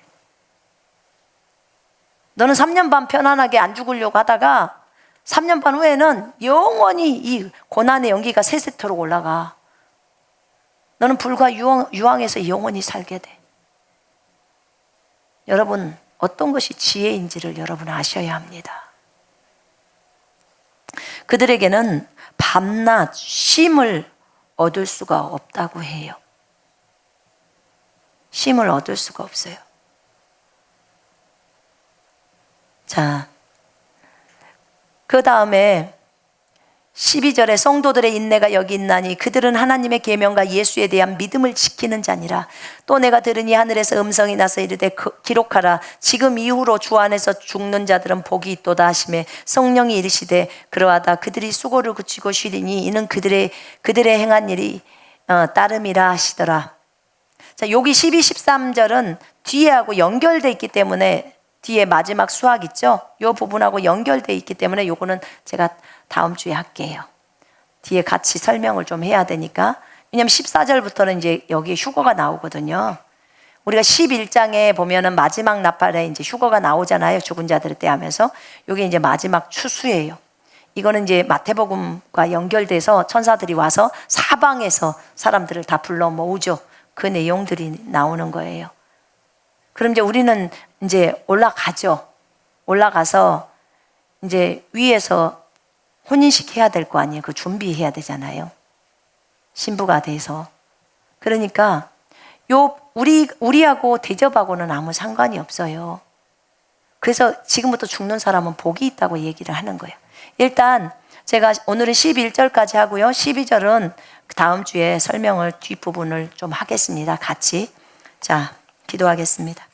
너는 3년 반 편안하게 안 죽으려고 하다가 3년 반 후에는 영원히 이 고난의 연기가 세세토록 올라가. 너는 불과 유황에서 영원히 살게 돼. 여러분, 어떤 것이 지혜인지를 여러분 아셔야 합니다. 그들에게는 밤낮 쉼을 얻을 수가 없다고 해요. 쉼을 얻을 수가 없어요. 자, 그 다음에 12절에 성도들의 인내가 여기 있나니 그들은 하나님의 계명과 예수에 대한 믿음을 지키는 자니라. 또 내가 들으니 하늘에서 음성이 나서 이르되 기록하라. 지금 이후로 주 안에서 죽는 자들은 복이 있도다 하시매 성령이 이르시되 그러하다. 그들이 수고를 그치고 쉬리니 이는 그들의 행한 일이 따름이라 하시더라. 자, 여기 12, 13절은 뒤에하고 연결되어 있기 때문에, 뒤에 마지막 수학 있죠? 이 부분하고 연결되어 있기 때문에 요거는 제가 다음 주에 할게요. 뒤에 같이 설명을 좀 해야 되니까. 왜냐면 14절부터는 이제 여기 휴거가 나오거든요. 우리가 11장에 보면은 마지막 나팔에 이제 휴거가 나오잖아요. 죽은 자들의 때 하면서. 이게 이제 마지막 추수예요. 이거는 이제 마태복음과 연결돼서 천사들이 와서 사방에서 사람들을 다 불러 모으죠. 그 내용들이 나오는 거예요. 그럼 이제 우리는 이제 올라가죠. 올라가서 이제 위에서 혼인식 해야 될 거 아니에요. 그 준비해야 되잖아요. 신부가 돼서. 그러니까 우리하고 대접하고는 아무 상관이 없어요. 그래서 지금부터 죽는 사람은 복이 있다고 얘기를 하는 거예요. 일단 제가 오늘은 11절까지 하고요. 12절은 다음 주에 설명을 뒷부분을 좀 하겠습니다. 같이. 자, 기도하겠습니다.